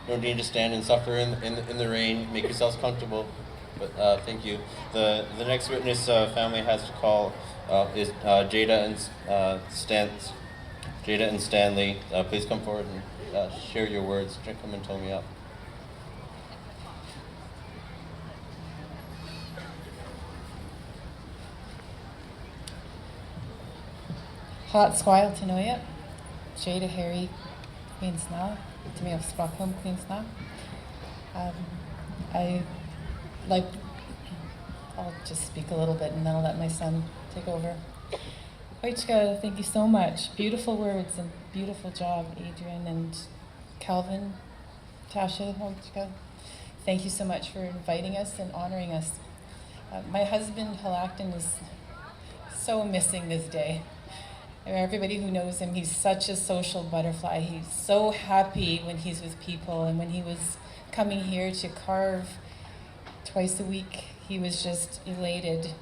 S6: no need to stand and suffer in the rain. Make yourselves comfortable. But thank you. The next witness family has to call is Jada and Stanley. Please come forward and share your words. Come and tell me up.
S8: Hot Squile Tanoia, Jada Harry, Queen's Na, to me of Stockholm, Queen's Na. I'll just speak a little bit and then I'll let my son take over. Oichka, thank you so much. Beautiful words and beautiful job, Adrian and Calvin, Tasha, Oichka. Thank you so much for inviting us and honoring us. My husband, Halakton, is so missing this day. Everybody who knows him, he's such a social butterfly. He's so happy when he's with people, and when he was coming here to carve twice a week, he was just elated.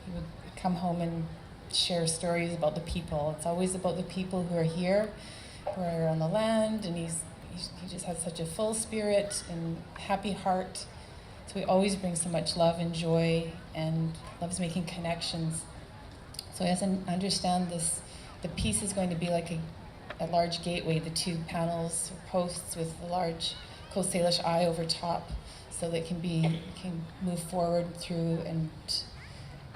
S8: He would come home and share stories about the people. It's always about the people who are here, who are on the land, and he just has such a full spirit and happy heart. So he always brings so much love and joy and loves making connections. So he doesn't understand this. The piece is going to be like a large gateway, the two panels or posts with the large Coast Salish eye over top, so that can move forward through and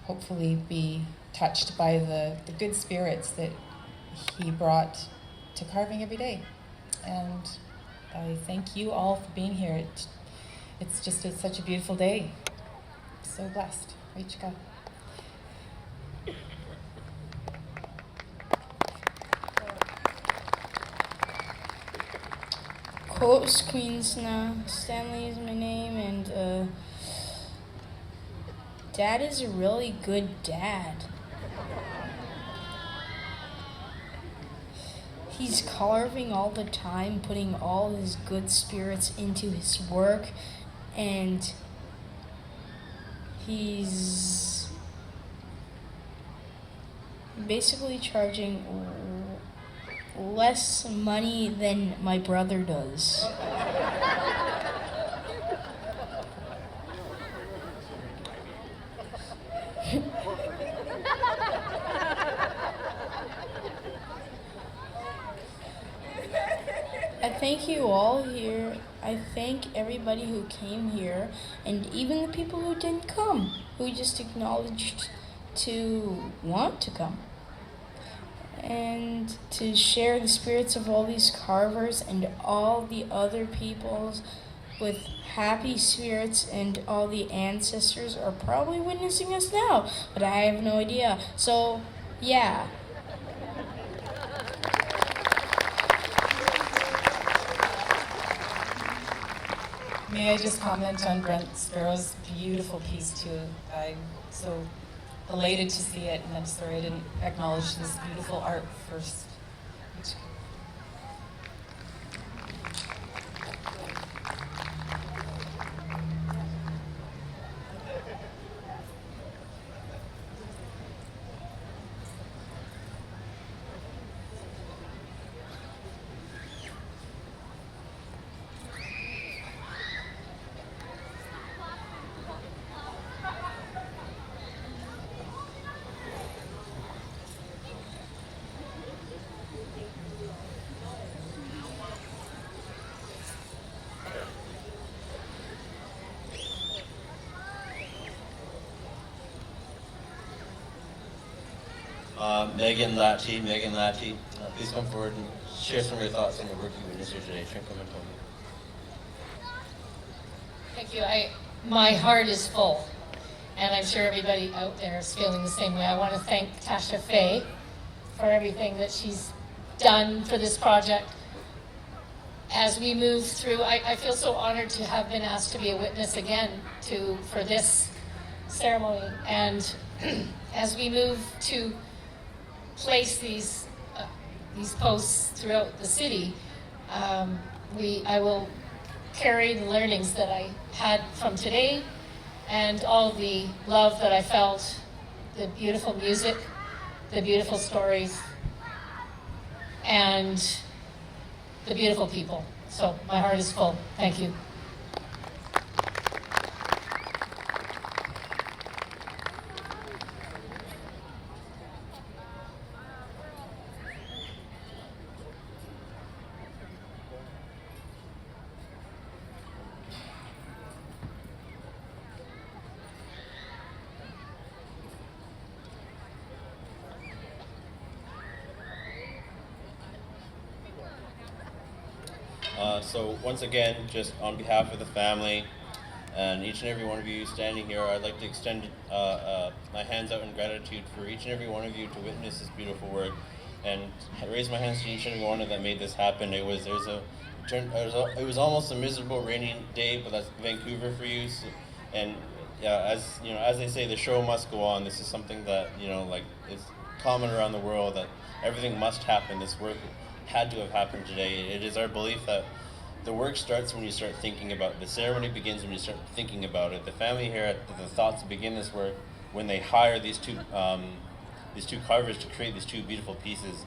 S8: hopefully be touched by the good spirits that he brought to carving every day. And I thank you all for being here. It's such a beautiful day. So blessed. Rachka.
S9: Coast Queens now. Stanley is my name, and Dad is a really good dad. He's carving all the time, putting all his good spirits into his work, and he's basically charging less money than my brother does. I thank you all here. I thank everybody who came here, and even the people who didn't come, who just acknowledged to want to come. And to share the spirits of all these carvers and all the other peoples with happy spirits, and all the ancestors are probably witnessing us now, but I have no idea. So, yeah.
S8: May I just comment on Brent Sparrow's beautiful piece too? I'm so elated to see it, and I'm sorry I didn't acknowledge this beautiful art first.
S6: Megan Latty, please come forward and share some of your thoughts on your work you witnessed here today. Come and tell me.
S10: Thank you. My heart is full, and I'm sure everybody out there is feeling the same way. I want to thank Tasha Faye for everything that she's done for this project. As we move through, I feel so honored to have been asked to be a witness again for this ceremony. And as we move to place these posts throughout the city, I will carry the learnings that I had from today and all the love that I felt, the beautiful music, the beautiful stories, and the beautiful people. So my heart is full. Thank you.
S6: So once again, just on behalf of the family and each and every one of you standing here, I'd like to extend my hands out in gratitude for each and every one of you to witness this beautiful work, and raise my hands to each and every one that made this happen. It was almost a miserable rainy day, but that's Vancouver for you. So, and as you know, as they say, the show must go on. This is something that is common around the world, that everything must happen. This work had to have happened today. It is our belief that the work starts when you start thinking about it. The ceremony begins when you start thinking about it. The family here at the Thoughts begin this work when they hire these two carvers to create these two beautiful pieces.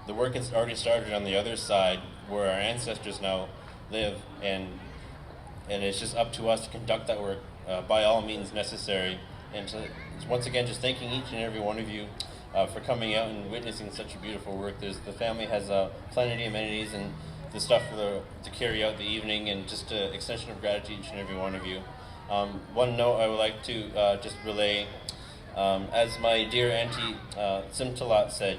S6: The work has already started on the other side where our ancestors now live, and it's just up to us to conduct that work by all means necessary. And once again, just thanking each and every one of you for coming out and witnessing such a beautiful work. The family has plenty of amenities and the stuff to carry out the evening, and just an extension of gratitude to each and every one of you. One note I would like to just relay, as my dear auntie Simtalat said,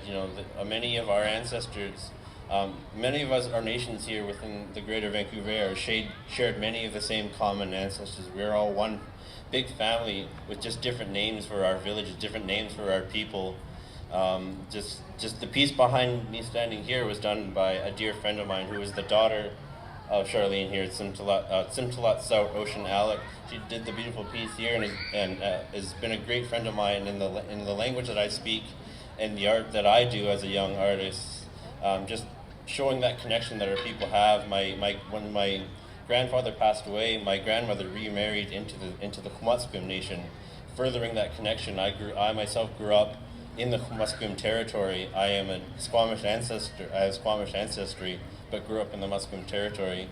S6: many of our ancestors, many of us, our nations here within the greater Vancouver area, shared many of the same common ancestors. We're all one big family with just different names for our villages, different names for our people. Just the piece behind me standing here was done by a dear friend of mine who is the daughter of Charlene here at Simtalat South Ocean Alec. She did the beautiful piece here and has been a great friend of mine in the language that I speak and the art that I do as a young artist. Just showing that connection that our people have. When my grandfather passed away, my grandmother remarried into the Kmutskum Nation, furthering that connection. I myself grew up in the Musqueam territory. I am a Squamish ancestor. I have Squamish ancestry, but grew up in the Musqueam territory.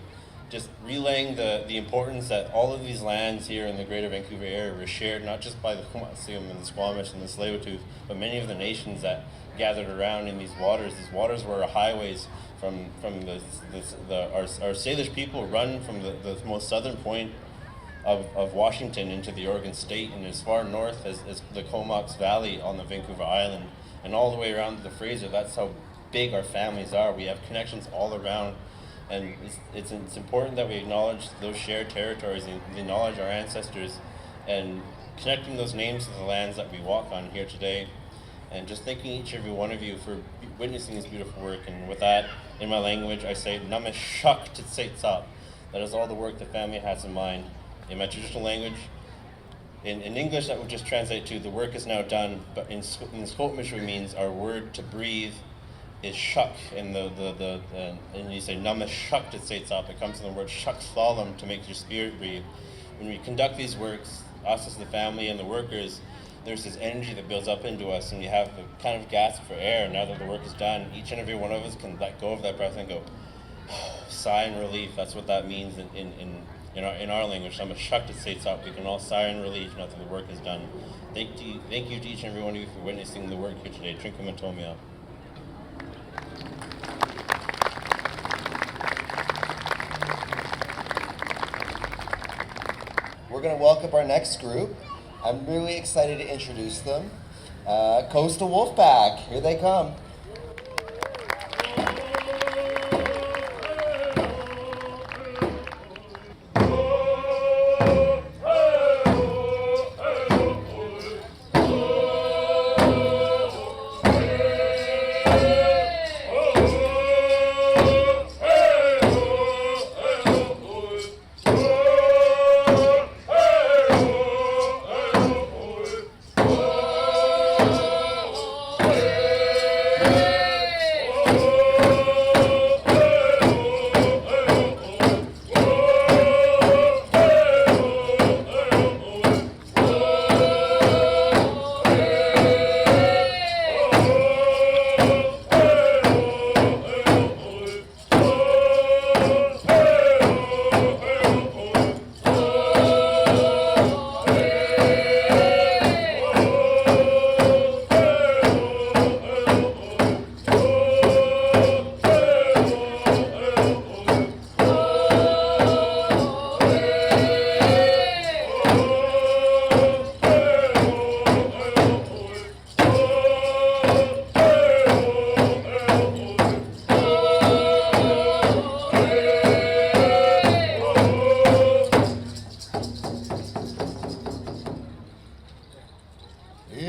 S6: Just relaying the importance that all of these lands here in the greater Vancouver area were shared not just by the Kmutskum and the Squamish and the Tsleil-Waututh, but many of the nations that gathered around in these waters. These waters were highways from our Salish people run from the most southern point of Washington into the Oregon State, and as far north as the Comox Valley on the Vancouver Island, and all the way around to the Fraser. That's how big our families are. We have connections all around, and it's important that we acknowledge those shared territories and acknowledge our ancestors, and connecting those names to the lands that we walk on here today. And just thanking each and every one of you for witnessing this beautiful work. And with that, in my language, I say Namashak Titsetsap. That is all the work the family has in mind. In my traditional language, in English, that would just translate to the work is now done, but in Squamish it means our word to breathe is shuk, and and you say Namashak Titsetsap. It comes from the word shuk slalom, to make your spirit breathe. When we conduct these works, us as the family and the workers, there's this energy that builds up into us, and we have the kind of gasp for air. Now that the work is done, each and every one of us can let go of that breath and go, sigh in relief. That's what that means in our language. I'm a shuck to say it's up. We can all sigh in relief now that the work is done. Thank you to each and every one of you for witnessing the work here today. Trinkumatomia.
S4: We're going to welcome our next group. I'm really excited to introduce them. Coastal Wolfpack, here they come.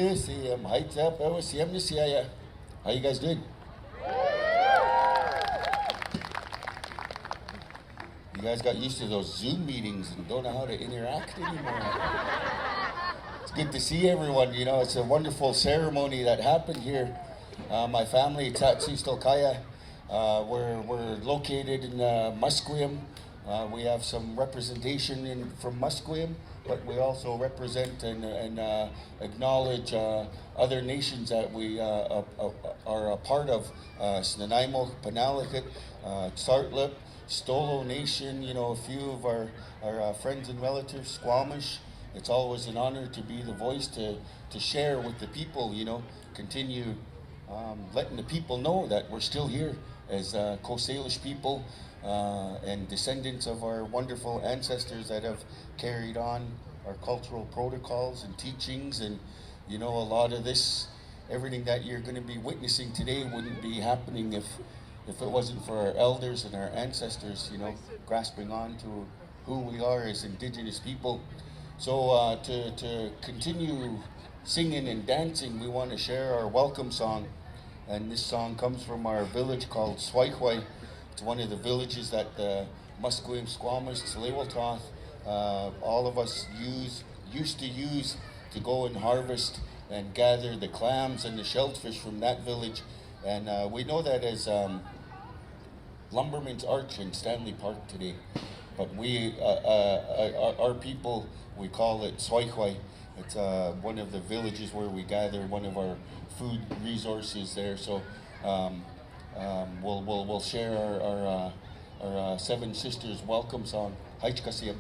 S11: How you guys doing? You guys got used to those Zoom meetings and don't know how to interact anymore. It's good to see everyone. You know, it's a wonderful ceremony that happened here. My family, Tatsi Stolkaya, we're located in Musqueam. We have some representation from Musqueam, but we also represent and acknowledge other nations that we are a part of. Snanaimo, Penalakat, Tsartlip, Stolo Nation, you know, a few of our friends and relatives, Squamish. It's always an honor to be the voice to share with the people, you know, continue letting the people know that we're still here as Coast Salish people and descendants of our wonderful ancestors that have carried on our cultural protocols and teachings. And, you know, a lot of this, everything that you're going to be witnessing today wouldn't be happening if it wasn't for our elders and our ancestors, you know, grasping on to who we are as Indigenous people. So to continue singing and dancing, we want to share our welcome song. And this song comes from our village called Swaihwai. It's one of the villages that the Musqueam, Squamish, Tsleil-Waututh, all of us used to use to go and harvest and gather the clams and the shellfish from that village. And we know that as Lumberman's Arch in Stanley Park today. But we, our people, we call it Swaihwai. It's one of the villages where we gather one of our food resources there. So we'll share our Seven Sisters welcome song. Haichkasiyam.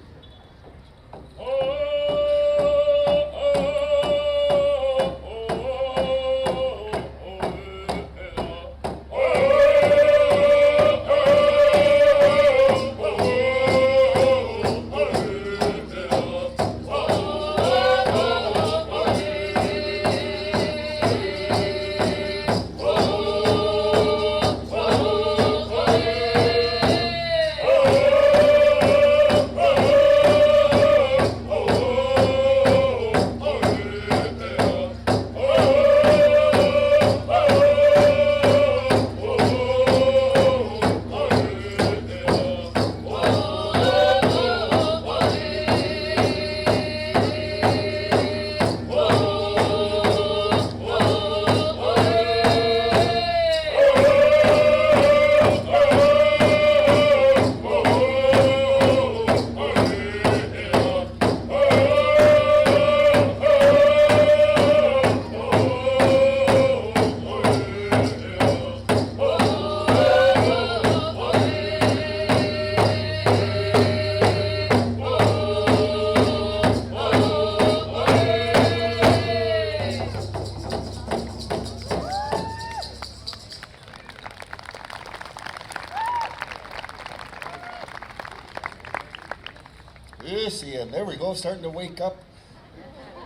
S11: There we go, starting to wake up.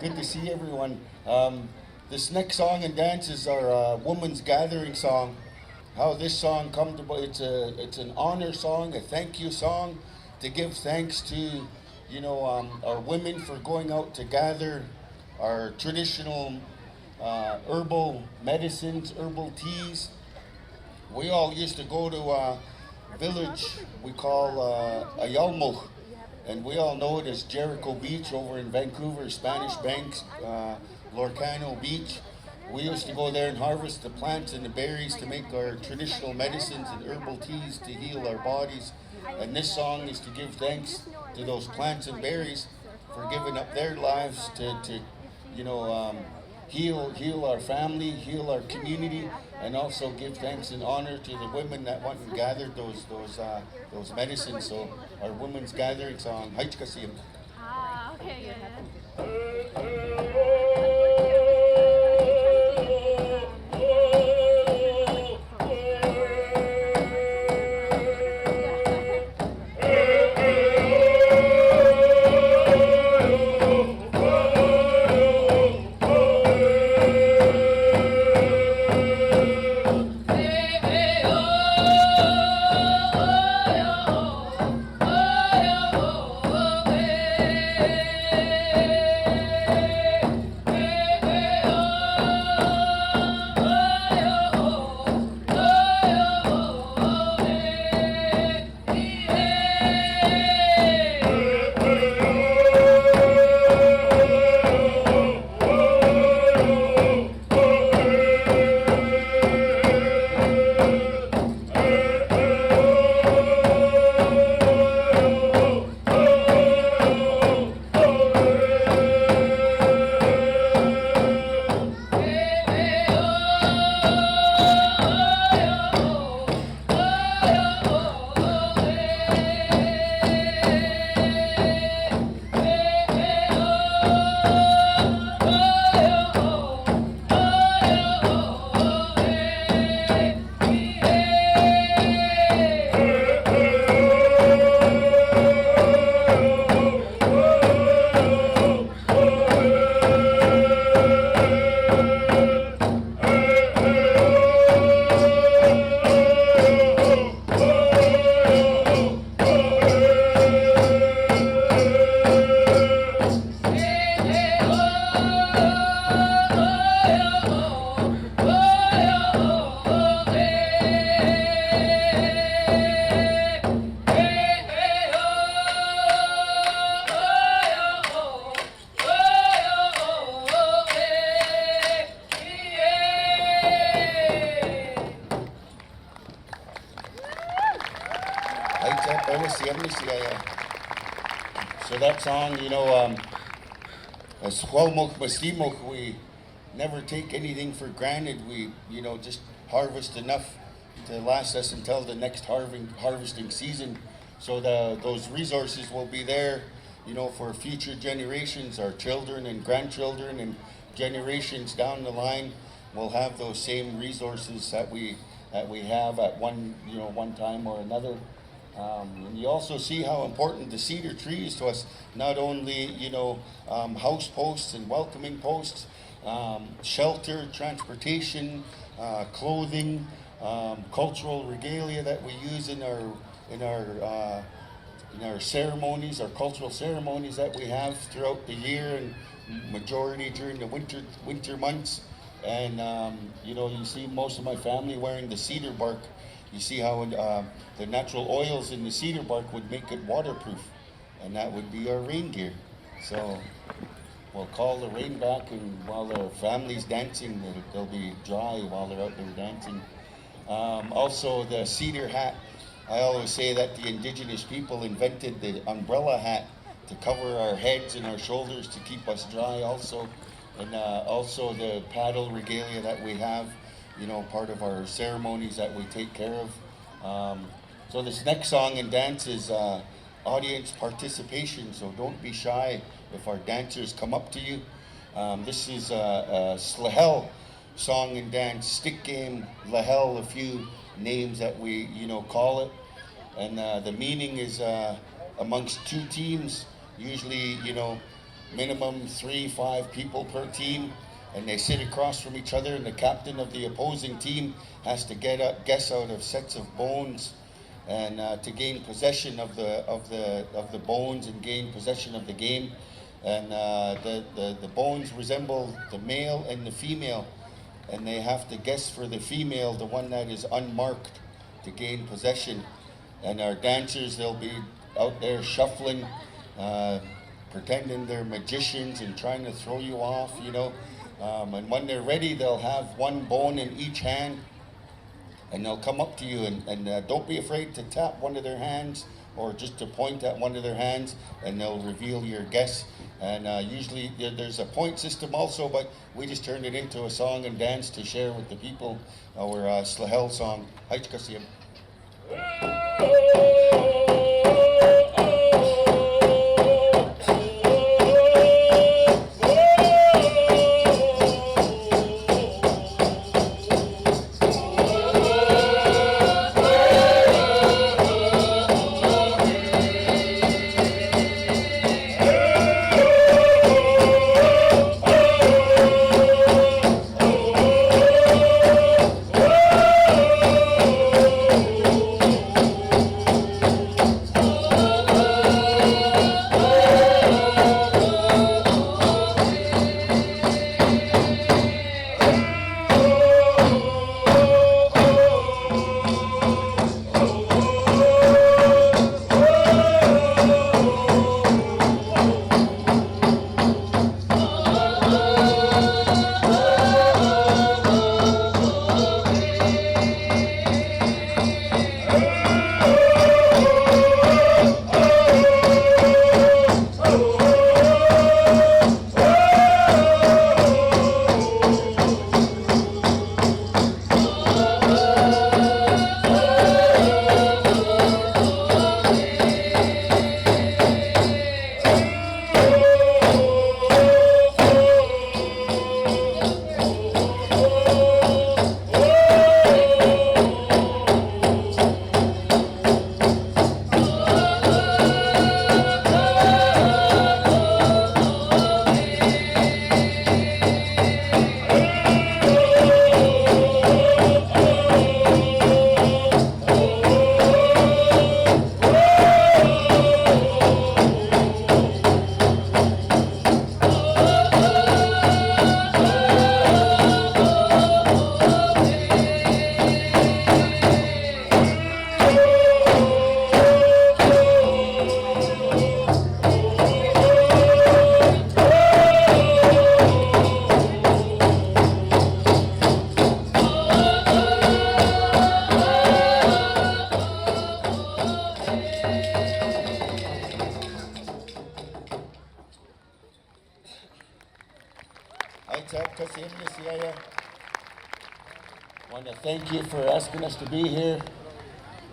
S11: Good to see everyone. This next song and dance is our Women's Gathering song. How this song come to, it's an honor song, a thank you song, to give thanks to, you know, our women for going out to gather our traditional herbal medicines, herbal teas. We all used to go to a village we call Ayalmoch, and we all know it as Jericho Beach over in Vancouver, Spanish Banks, Lorcano Beach. We used to go there and harvest the plants and the berries to make our traditional medicines and herbal teas to heal our bodies. And this song is to give thanks to those plants and berries for giving up their lives to you know, heal our family, heal our community, and also give thanks and honor to the women that went and gathered those medicines. So our Women's Gathering song, Haichkasiyam.
S12: Okay,
S13: Hey,
S11: So that song, you know, we never take anything for granted. We, you know, just harvest enough to last us until the next harvesting season. So those resources will be there, you know, for future generations, our children and grandchildren and generations down the line will have those same resources that we have at one time or another. And you also see how important the cedar tree is to us, not only, you know, house posts and welcoming posts, shelter, transportation, clothing, cultural regalia that we use in our ceremonies, our cultural ceremonies that we have throughout the year, and majority during the winter months. And you know, you see most of my family wearing the cedar bark. You see how the natural oils in the cedar bark would make it waterproof, and that would be our rain gear. So we'll call the rain back, and while the family's dancing, they'll be dry while they're out there dancing. Also, the cedar hat. I always say that the Indigenous people invented the umbrella hat to cover our heads and our shoulders to keep us dry also. And also the paddle regalia that we have, you know, part of our ceremonies that we take care of. So this next song and dance is audience participation, so don't be shy if our dancers come up to you. This is a Slahel song and dance, stick game, Lahel, a few names that we, you know, call it. And the meaning is amongst two teams, usually, you know, minimum 3-5 people per team, and they sit across from each other, and the captain of the opposing team has to guess out of sets of bones, and to gain possession of the bones and gain possession of the game. And the bones resemble the male and the female, and they have to guess for the female, the one that is unmarked, to gain possession. And our dancers, they'll be out there shuffling, pretending they're magicians and trying to throw you off, you know. And when they're ready, they'll have one bone in each hand, and they'll come up to you, and don't be afraid to tap one of their hands or just to point at one of their hands, and they'll reveal your guess. And usually there's a point system also, but we just turned it into a song and dance to share with the people, our Slahel song. Haichkasiyam. Want to thank you for asking us to be here,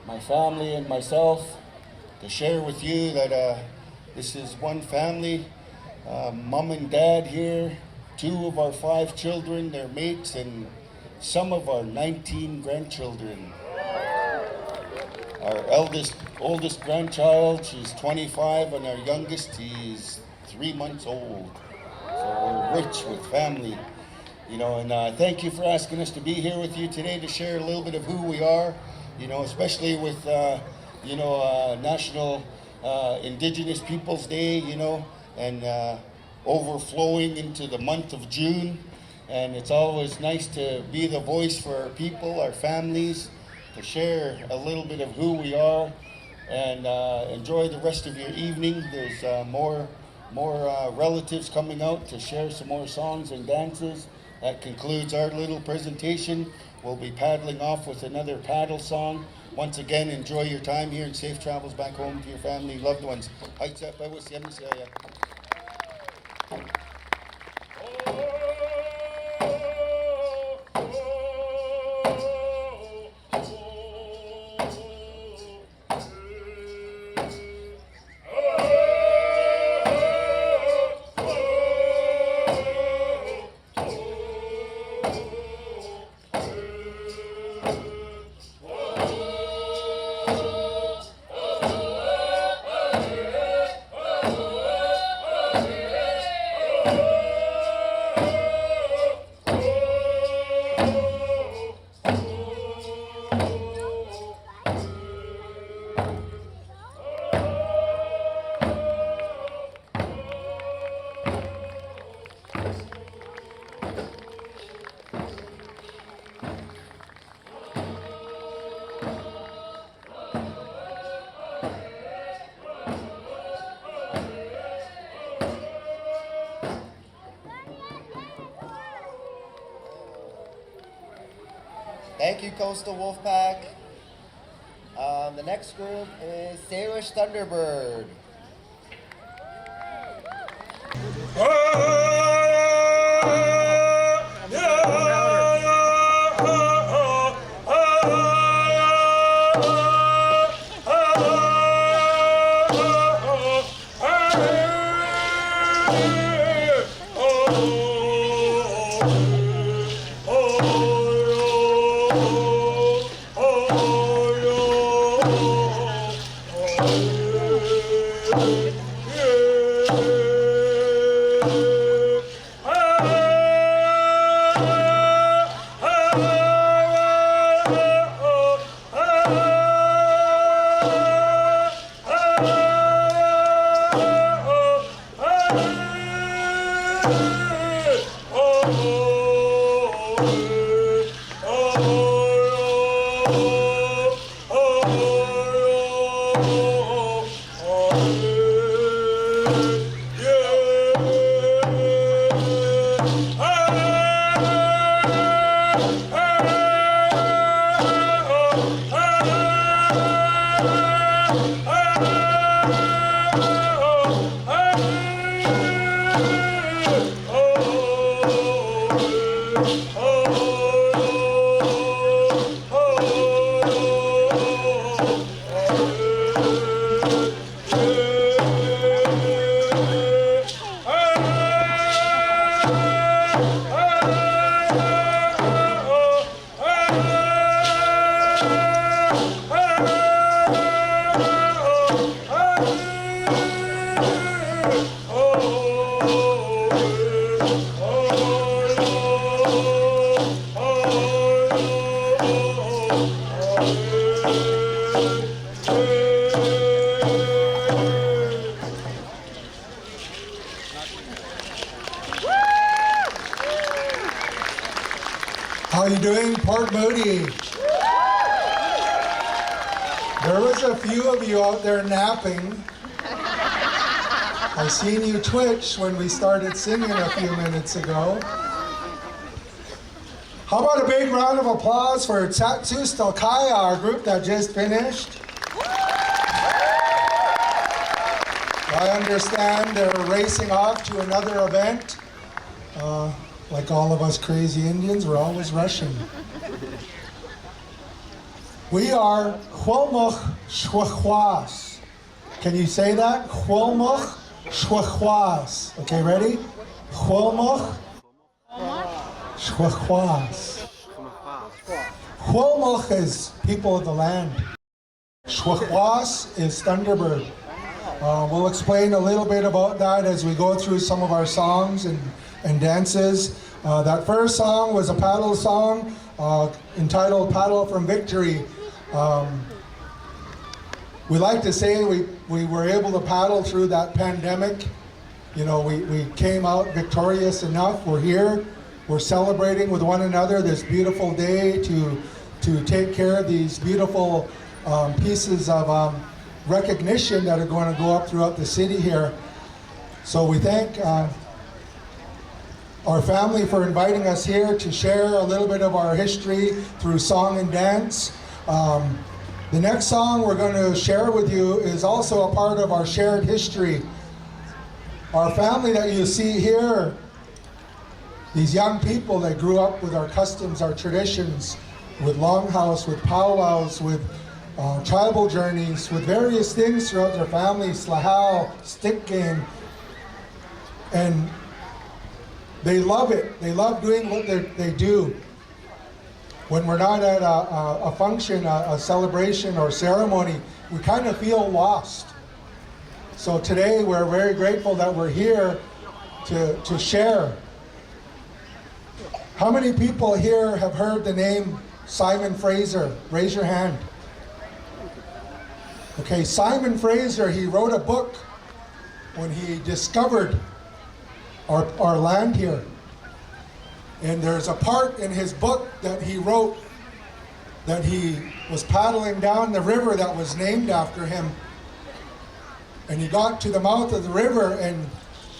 S11: my family and myself, to share with you that this is one family, mom and dad here, 2 of our 5 children, their mates, and some of our 19 grandchildren. Our oldest grandchild, she's 25, and our youngest, he's 3 months old. So we're rich with family, you know, and thank you for asking us to be here with you today to share a little bit of who we are, you know, especially with, National Indigenous Peoples Day, you know, and overflowing into the month of June. And it's always nice to be the voice for our people, our families, to share a little bit of who we are, and enjoy the rest of your evening. There's more relatives coming out to share some more songs and dances. That concludes our little presentation. We'll be paddling off with another paddle song. Once again, enjoy your time here and safe travels back home to your family, loved ones.
S4: Thank you, Coastal Wolfpack. The next group is Salish Thunderbird.
S12: How you doing, Port Moody? There was a few of you out there napping. I seen you twitch when we started singing a few minutes ago. How about a big round of applause for Tatsu Stalkaya, our group that just finished? I understand they're racing off to another event. Like all of us crazy Indians, we're always rushing. We are Huelmuch Shwachwas. Can you say that? Huelmuch Shwachwas. Okay, ready? Huelmuch Shwachwas. Huelmuch is people of the land. Shwachwas is Thunderbird. We'll explain a little bit about that as we go through some of our songs and dances. That first song was a paddle song entitled Paddle from Victory. We like to say we were able to paddle through that pandemic. You know, we came out victorious enough. We're here. We're celebrating with one another this beautiful day to take care of these beautiful pieces of recognition that are going to go up throughout the city here. So we thank our family for inviting us here to share a little bit of our history through song and dance. The next song we're going to share with you is also a part of our shared history. Our family that you see here, these young people that grew up with our customs, our traditions, with longhouse, with powwows, with tribal journeys, with various things throughout their family, slahal, stick game, and they love it. They love doing what they do. When we're not at a function, a celebration or ceremony, we kind of feel lost. So today we're very grateful that we're here to share. How many people here have heard the name Simon Fraser? Raise your hand. Okay, Simon Fraser, he wrote a book when he discovered our land here. And there's a part in his book that he wrote that he was paddling down the river that was named after him. And he got to the mouth of the river, and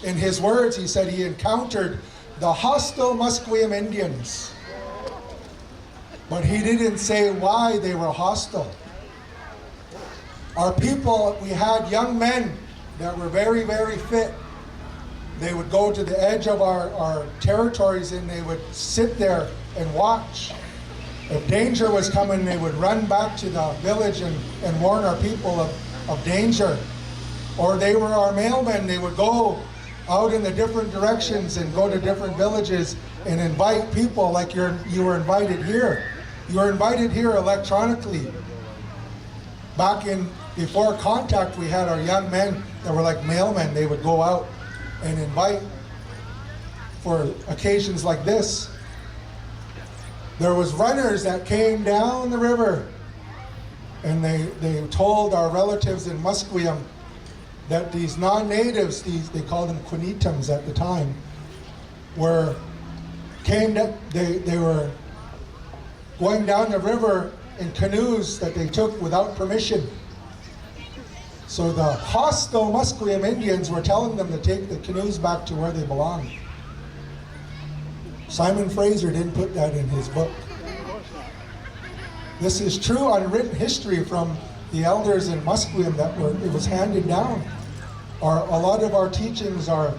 S12: in his words, he said he encountered the hostile Musqueam Indians. But he didn't say why they were hostile. Our people, we had young men that were very, very fit. They would go to the edge of our territories and they would sit there and watch. If danger was coming, they would run back to the village and warn our people of danger. Or they were our mailmen. They would go out in the different directions and go to different villages and invite people like you were invited here. You were invited here electronically. Back before contact, we had our young men that were like mailmen. They would go out and invite for occasions like this. There was runners that came down the river, and they told our relatives in Musqueam that these non-natives, they called them Quinitams at the time, they were going down the river in canoes that they took without permission. So the hostile Musqueam Indians were telling them to take the canoes back to where they belonged. Simon Fraser didn't put that in his book. This is true unwritten history from the elders in Musqueam it was handed down. A lot of our teachings are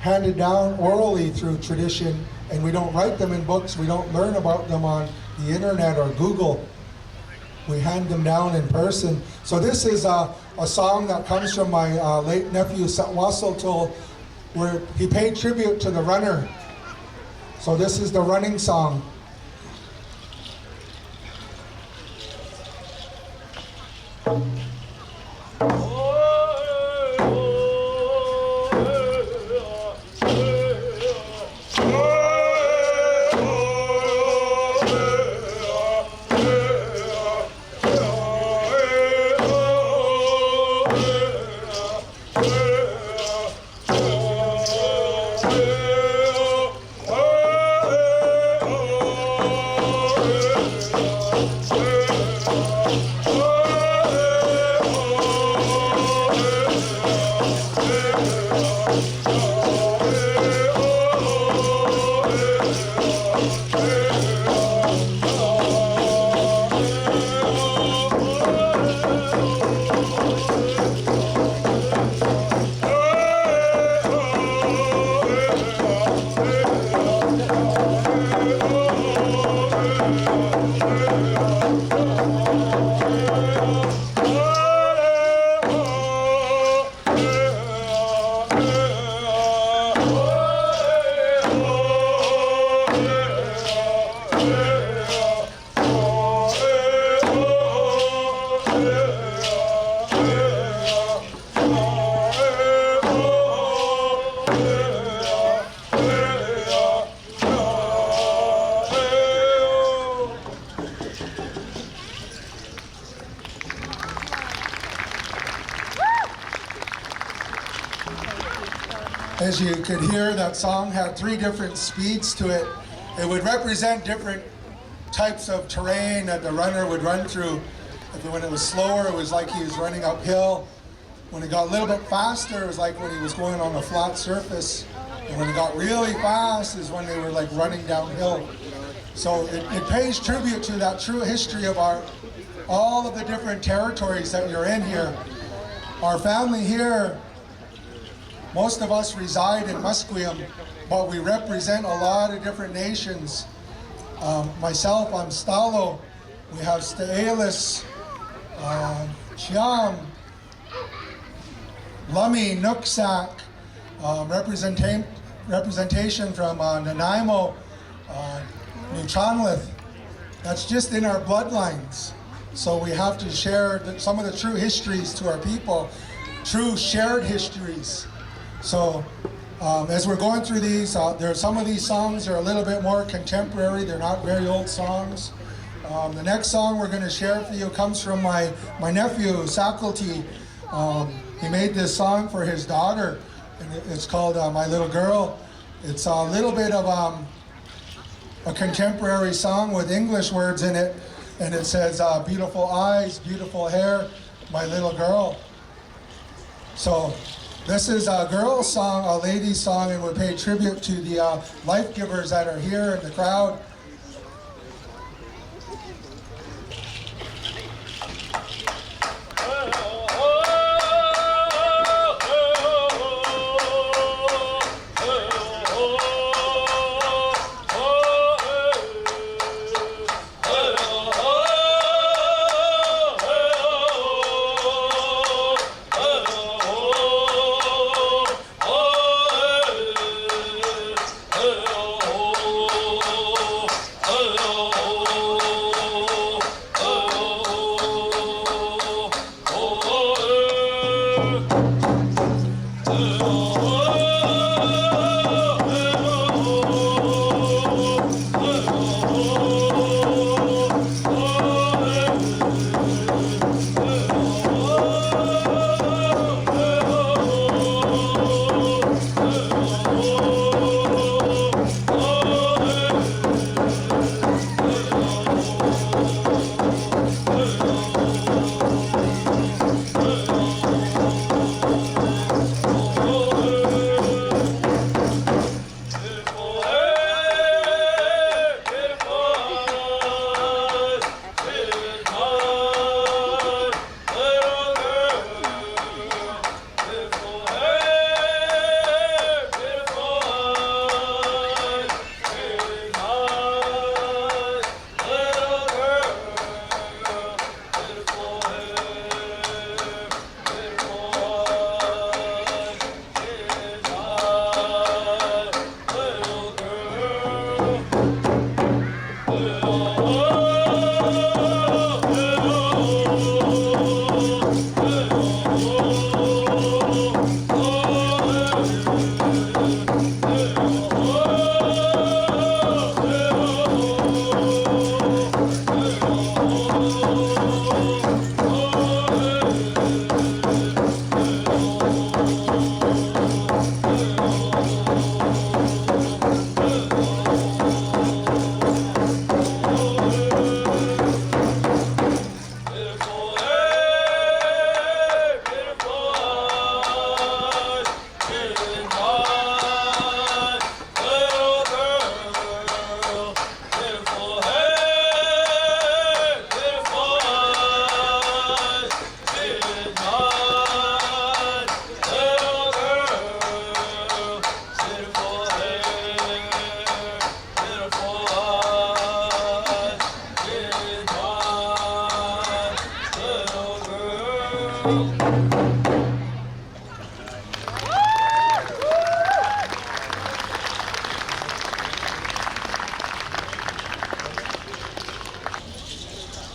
S12: handed down orally through tradition, and we don't write them in books. We don't learn about them on the internet or Google. We hand them down in person. So this is a song that comes from my late nephew Wassel, where he paid tribute to the runner. So this is the running song. as you could hear, that song had 3 different speeds to it. It would represent different types of terrain that the runner would run through. When it was slower, it was like he was running uphill. When it got a little bit faster, it was like when he was going on a flat surface. And when it got really fast is when they were like running downhill. So it pays tribute to that true history of all of the different territories that you're in here. Our family here, most of us reside in Musqueam, but we represent a lot of different nations. Myself, I'm Stalo. We have Staelis, Chiam, Lummi, Nooksack, representation from Nanaimo, Nuu-chah-nulth. That's just in our bloodlines. So we have to share some of the true histories to our people, true shared histories. So as we're going through these, some of these songs are a little bit more contemporary. They're not very old songs. The next song we're going to share for you comes from my nephew, Sakulti. He made this song for his daughter, and it's called My Little Girl. It's a little bit of a contemporary song with English words in it, and it says, beautiful eyes, beautiful hair, my little girl. So this is a girl's song, a lady's song, and we pay tribute to the life givers that are here in the crowd.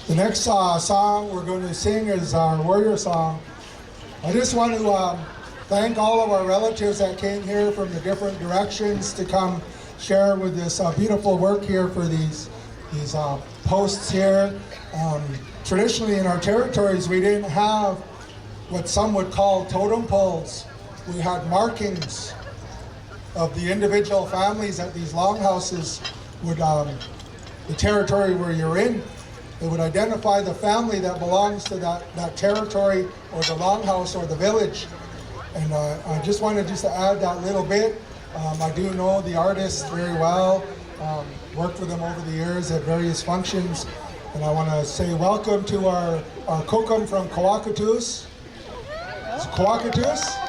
S12: The next song we're going to sing is our warrior song. I just want to thank all of our relatives that came here from the different directions to come share with this beautiful work here for these posts here. Traditionally in our territories we didn't have what some would call totem poles. We had markings, of the individual families at these longhouses would, the territory where you're in, it would identify the family that belongs to that territory or the longhouse or the village. And I just wanted to add that little bit. I do know the artists very well, worked with them over the years at various functions. And I want to say welcome to our Kokum from Coacatus. It's Coacatus.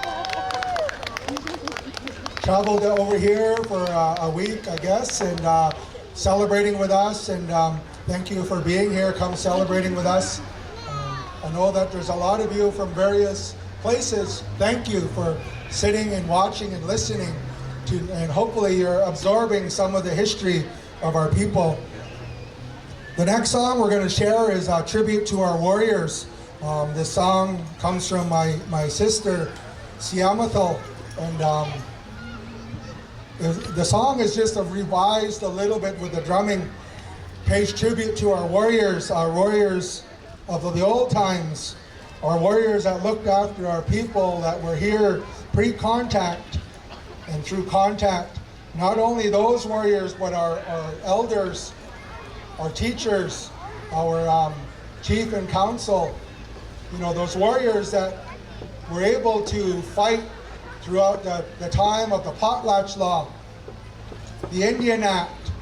S12: Traveled over here for a week, I guess, and celebrating with us. And thank you for being here. Come celebrating with us. I know that there's a lot of you from various places. Thank you for sitting and watching and listening to, and hopefully you're absorbing some of the history of our people. The next song we're going to share is a tribute to our warriors. This song comes from my sister, Saymahmet, and the song is just revised a little bit with the drumming. Pays tribute to our warriors of the old times, our warriors that looked after our people that were here pre-contact and through contact. Not only those warriors, but our elders, our teachers, our chief and council, you know, those warriors that were able to fight throughout the time of the potlatch law, the Indian Act,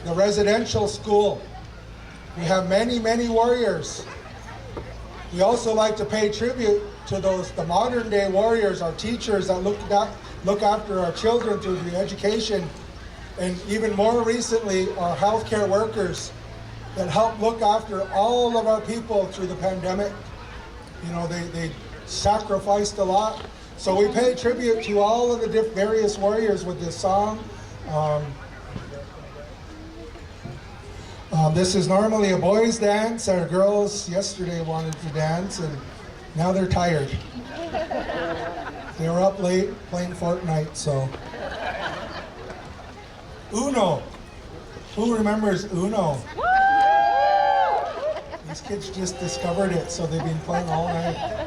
S12: the residential school. We have many, many warriors. We also like to pay tribute to the modern day warriors, our teachers that look after our children through the education, and even more recently, our healthcare workers that help look after all of our people through the pandemic. You know, they sacrificed a lot. So we pay tribute to all of the various warriors with this song. This is normally a boys' dance. Our girls yesterday wanted to dance, and now they're tired. They were up late playing Fortnite, so. Uno. Who remembers Uno? These kids just discovered it, so they've been playing all night.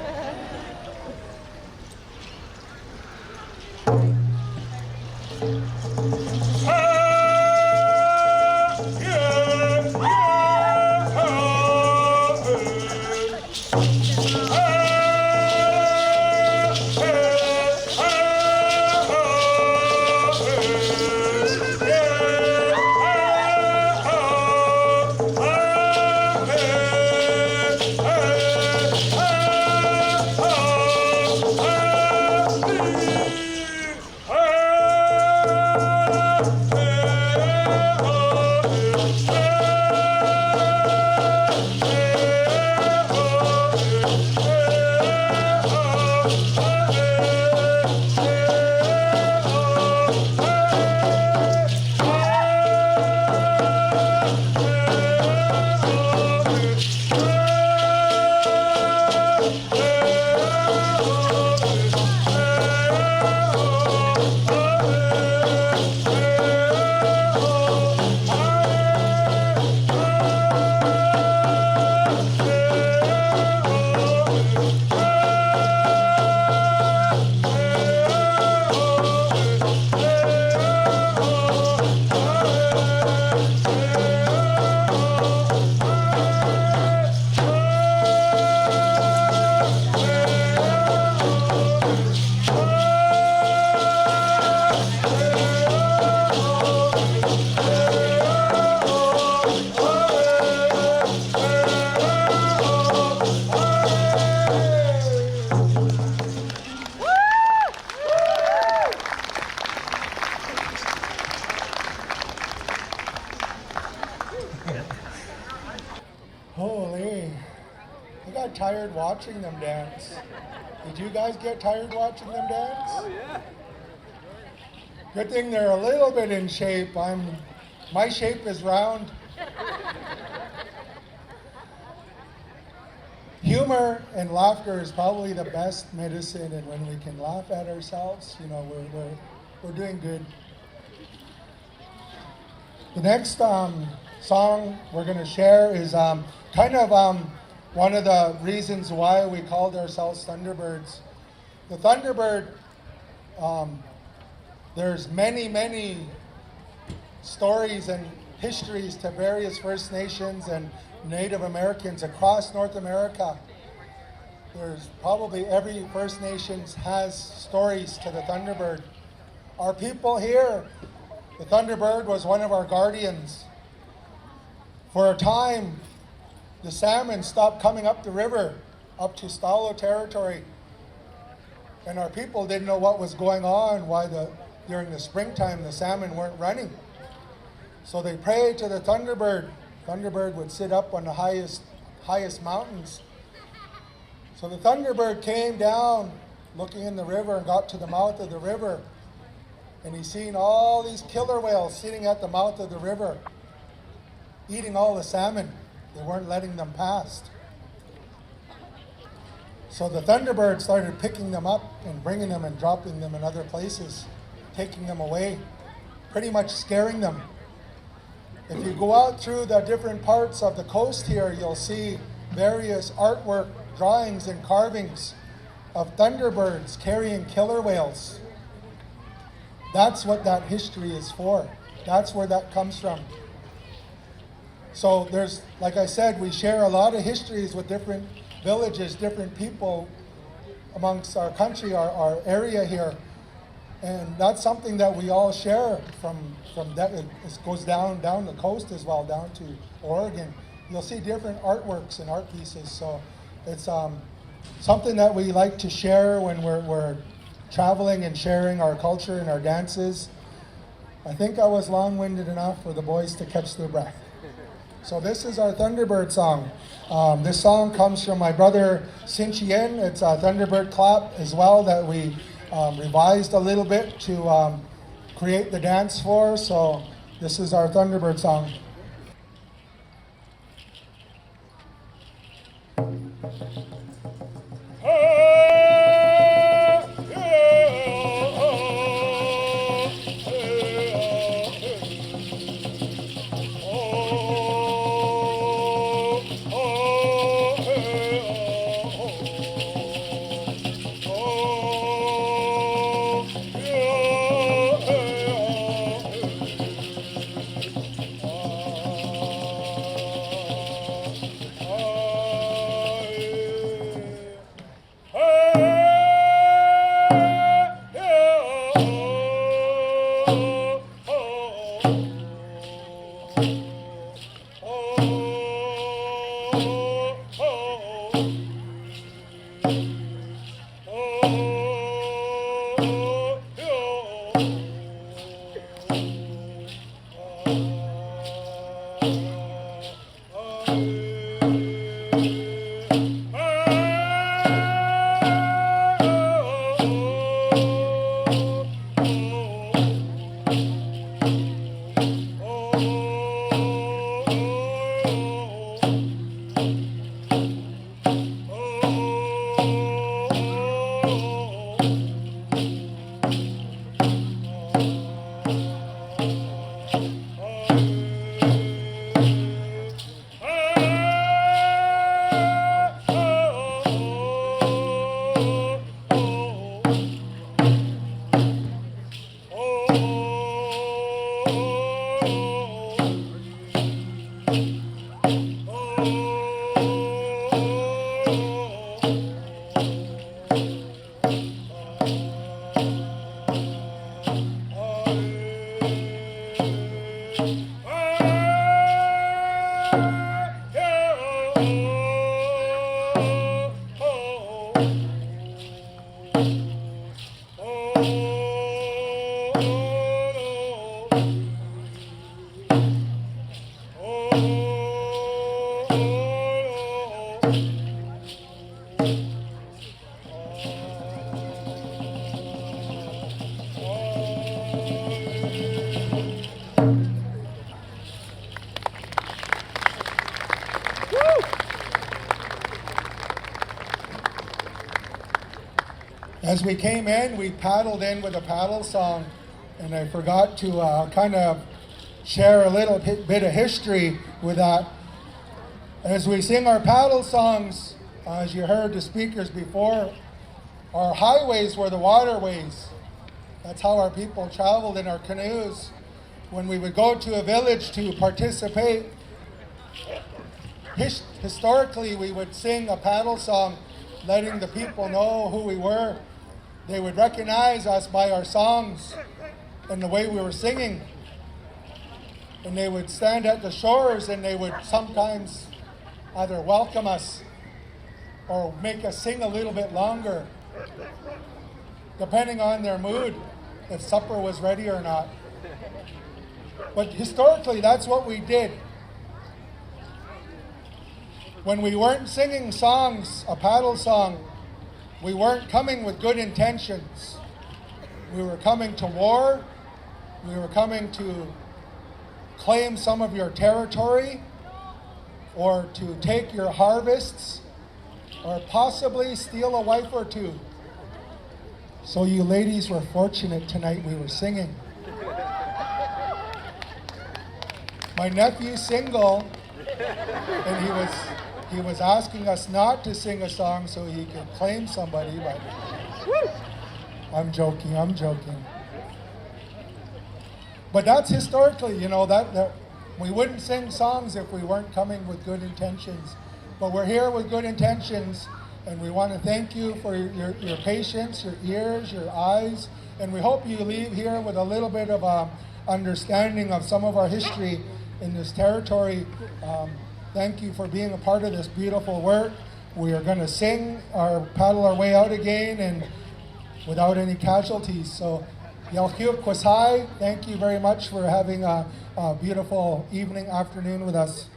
S12: Holy, I got tired watching them dance. Did you guys get tired watching them dance? Oh yeah. Good thing they're a little bit in shape. My shape is round. Humor and laughter is probably the best medicine, and when we can laugh at ourselves, you know, we're doing good. The next song we're going to share is kind of one of the reasons why we called ourselves Thunderbirds. The Thunderbird There's many stories and histories to various First Nations and Native Americans across North America. There's probably every First Nations has stories to the Thunderbird. Our people here, the Thunderbird was one of our guardians. For a time, the salmon stopped coming up the river, up to Stalo territory. And our people didn't know what was going on, why during the springtime the salmon weren't running. So they prayed to the Thunderbird. Thunderbird would sit up on the highest mountains. So the Thunderbird came down looking in the river and got to the mouth of the river. And he seen all these killer whales sitting at the mouth of the river, eating all the salmon. They weren't letting them past. So the Thunderbird started picking them up and bringing them and dropping them in other places, taking them away, pretty much scaring them. If you go out through the different parts of the coast here, you'll see various artwork, drawings, and carvings of Thunderbirds carrying killer whales. That's what that history is for. That's where that comes from. So there's, like I said, we share a lot of histories with different villages, different people amongst our country, our area here. And that's something that we all share from that. It goes down the coast as well, down to Oregon. You'll see different artworks and art pieces. So it's something that we like to share when we're traveling and sharing our culture and our dances. I think I was long-winded enough for the boys to catch their breath. So this is our Thunderbird song. This song comes from my brother Sinchien. It's a Thunderbird clap as well that we revised a little bit to create the dance for. So this is our Thunderbird song. As we came in, we paddled in with a paddle song, and I forgot to kind of share a little bit of history with that. As we sing our paddle songs, as you heard the speakers before, our highways were the waterways. That's how our people traveled in our canoes. When we would go to a village to participate, historically we would sing a paddle song, letting the people know who we were. They would recognize us by our songs and the way we were singing. And they would stand at the shores and they would sometimes either welcome us or make us sing a little bit longer, depending on their mood, if supper was ready or not. But historically, that's what we did. When we weren't singing songs, a paddle song, we weren't coming with good intentions. We were coming to war. We were coming to claim some of your territory, or to take your harvests, or possibly steal a wife or two. So you ladies were fortunate tonight we were singing. My nephew's single, and he was asking us not to sing a song so he could claim somebody, but I'm joking. But that's historically, that we wouldn't sing songs if we weren't coming with good intentions. But we're here with good intentions, and we want to thank you for your patience, your ears, your eyes, and we hope you leave here with a little bit of understanding of some of our history in this territory. Thank you for being a part of this beautiful work. We are going to paddle our way out again, and without any casualties. So, Yalchuk Kwasai, thank you very much for having a beautiful evening, afternoon with us.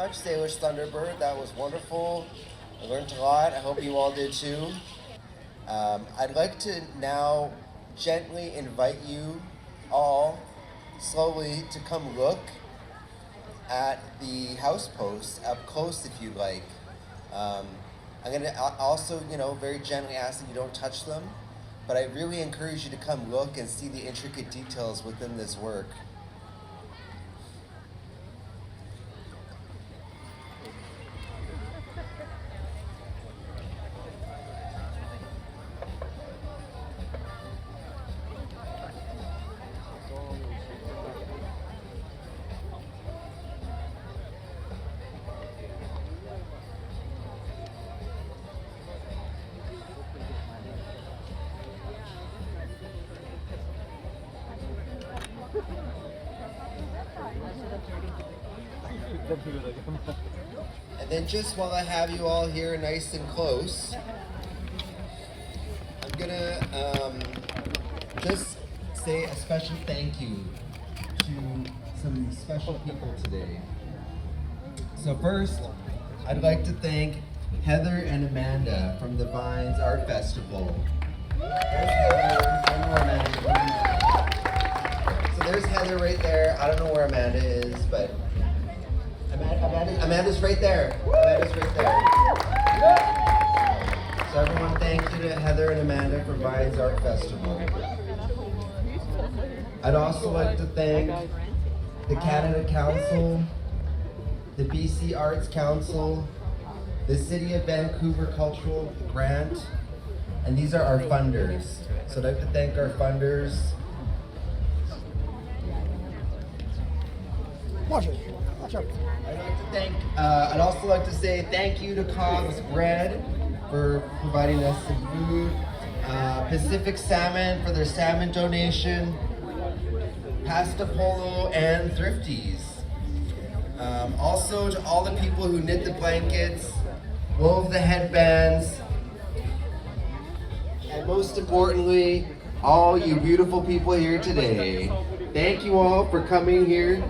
S4: Salish Thunderbird, that was wonderful. I learned a lot. I hope you all did too. I'd like to now gently invite you all slowly to come look at the house posts up close if you like. I'm going to also, very gently ask that you don't touch them, but I really encourage you to come look and see the intricate details within this work. And then just while I have you all here nice and close, I'm gonna just say a special thank you to some special people today. So first, I'd like to thank Heather and Amanda from the Vines Art Festival. there's Heather right there. I don't know where Amanda is, but Amanda's right there. Amanda's right there. So everyone, thank you to Heather and Amanda for Vines Art Festival. I'd also like to thank the Canada Council, the BC Arts Council, the City of Vancouver Cultural Grant, and these are our funders. So I'd like to thank our funders. I'd also like to say thank you to Cobb's Bread for providing us some food, Pacific Salmon for their salmon donation, Pasta Polo, and Thrifties. Also to all the people who knit the blankets, wove the headbands, and most importantly, all you beautiful people here today. Thank you all for coming here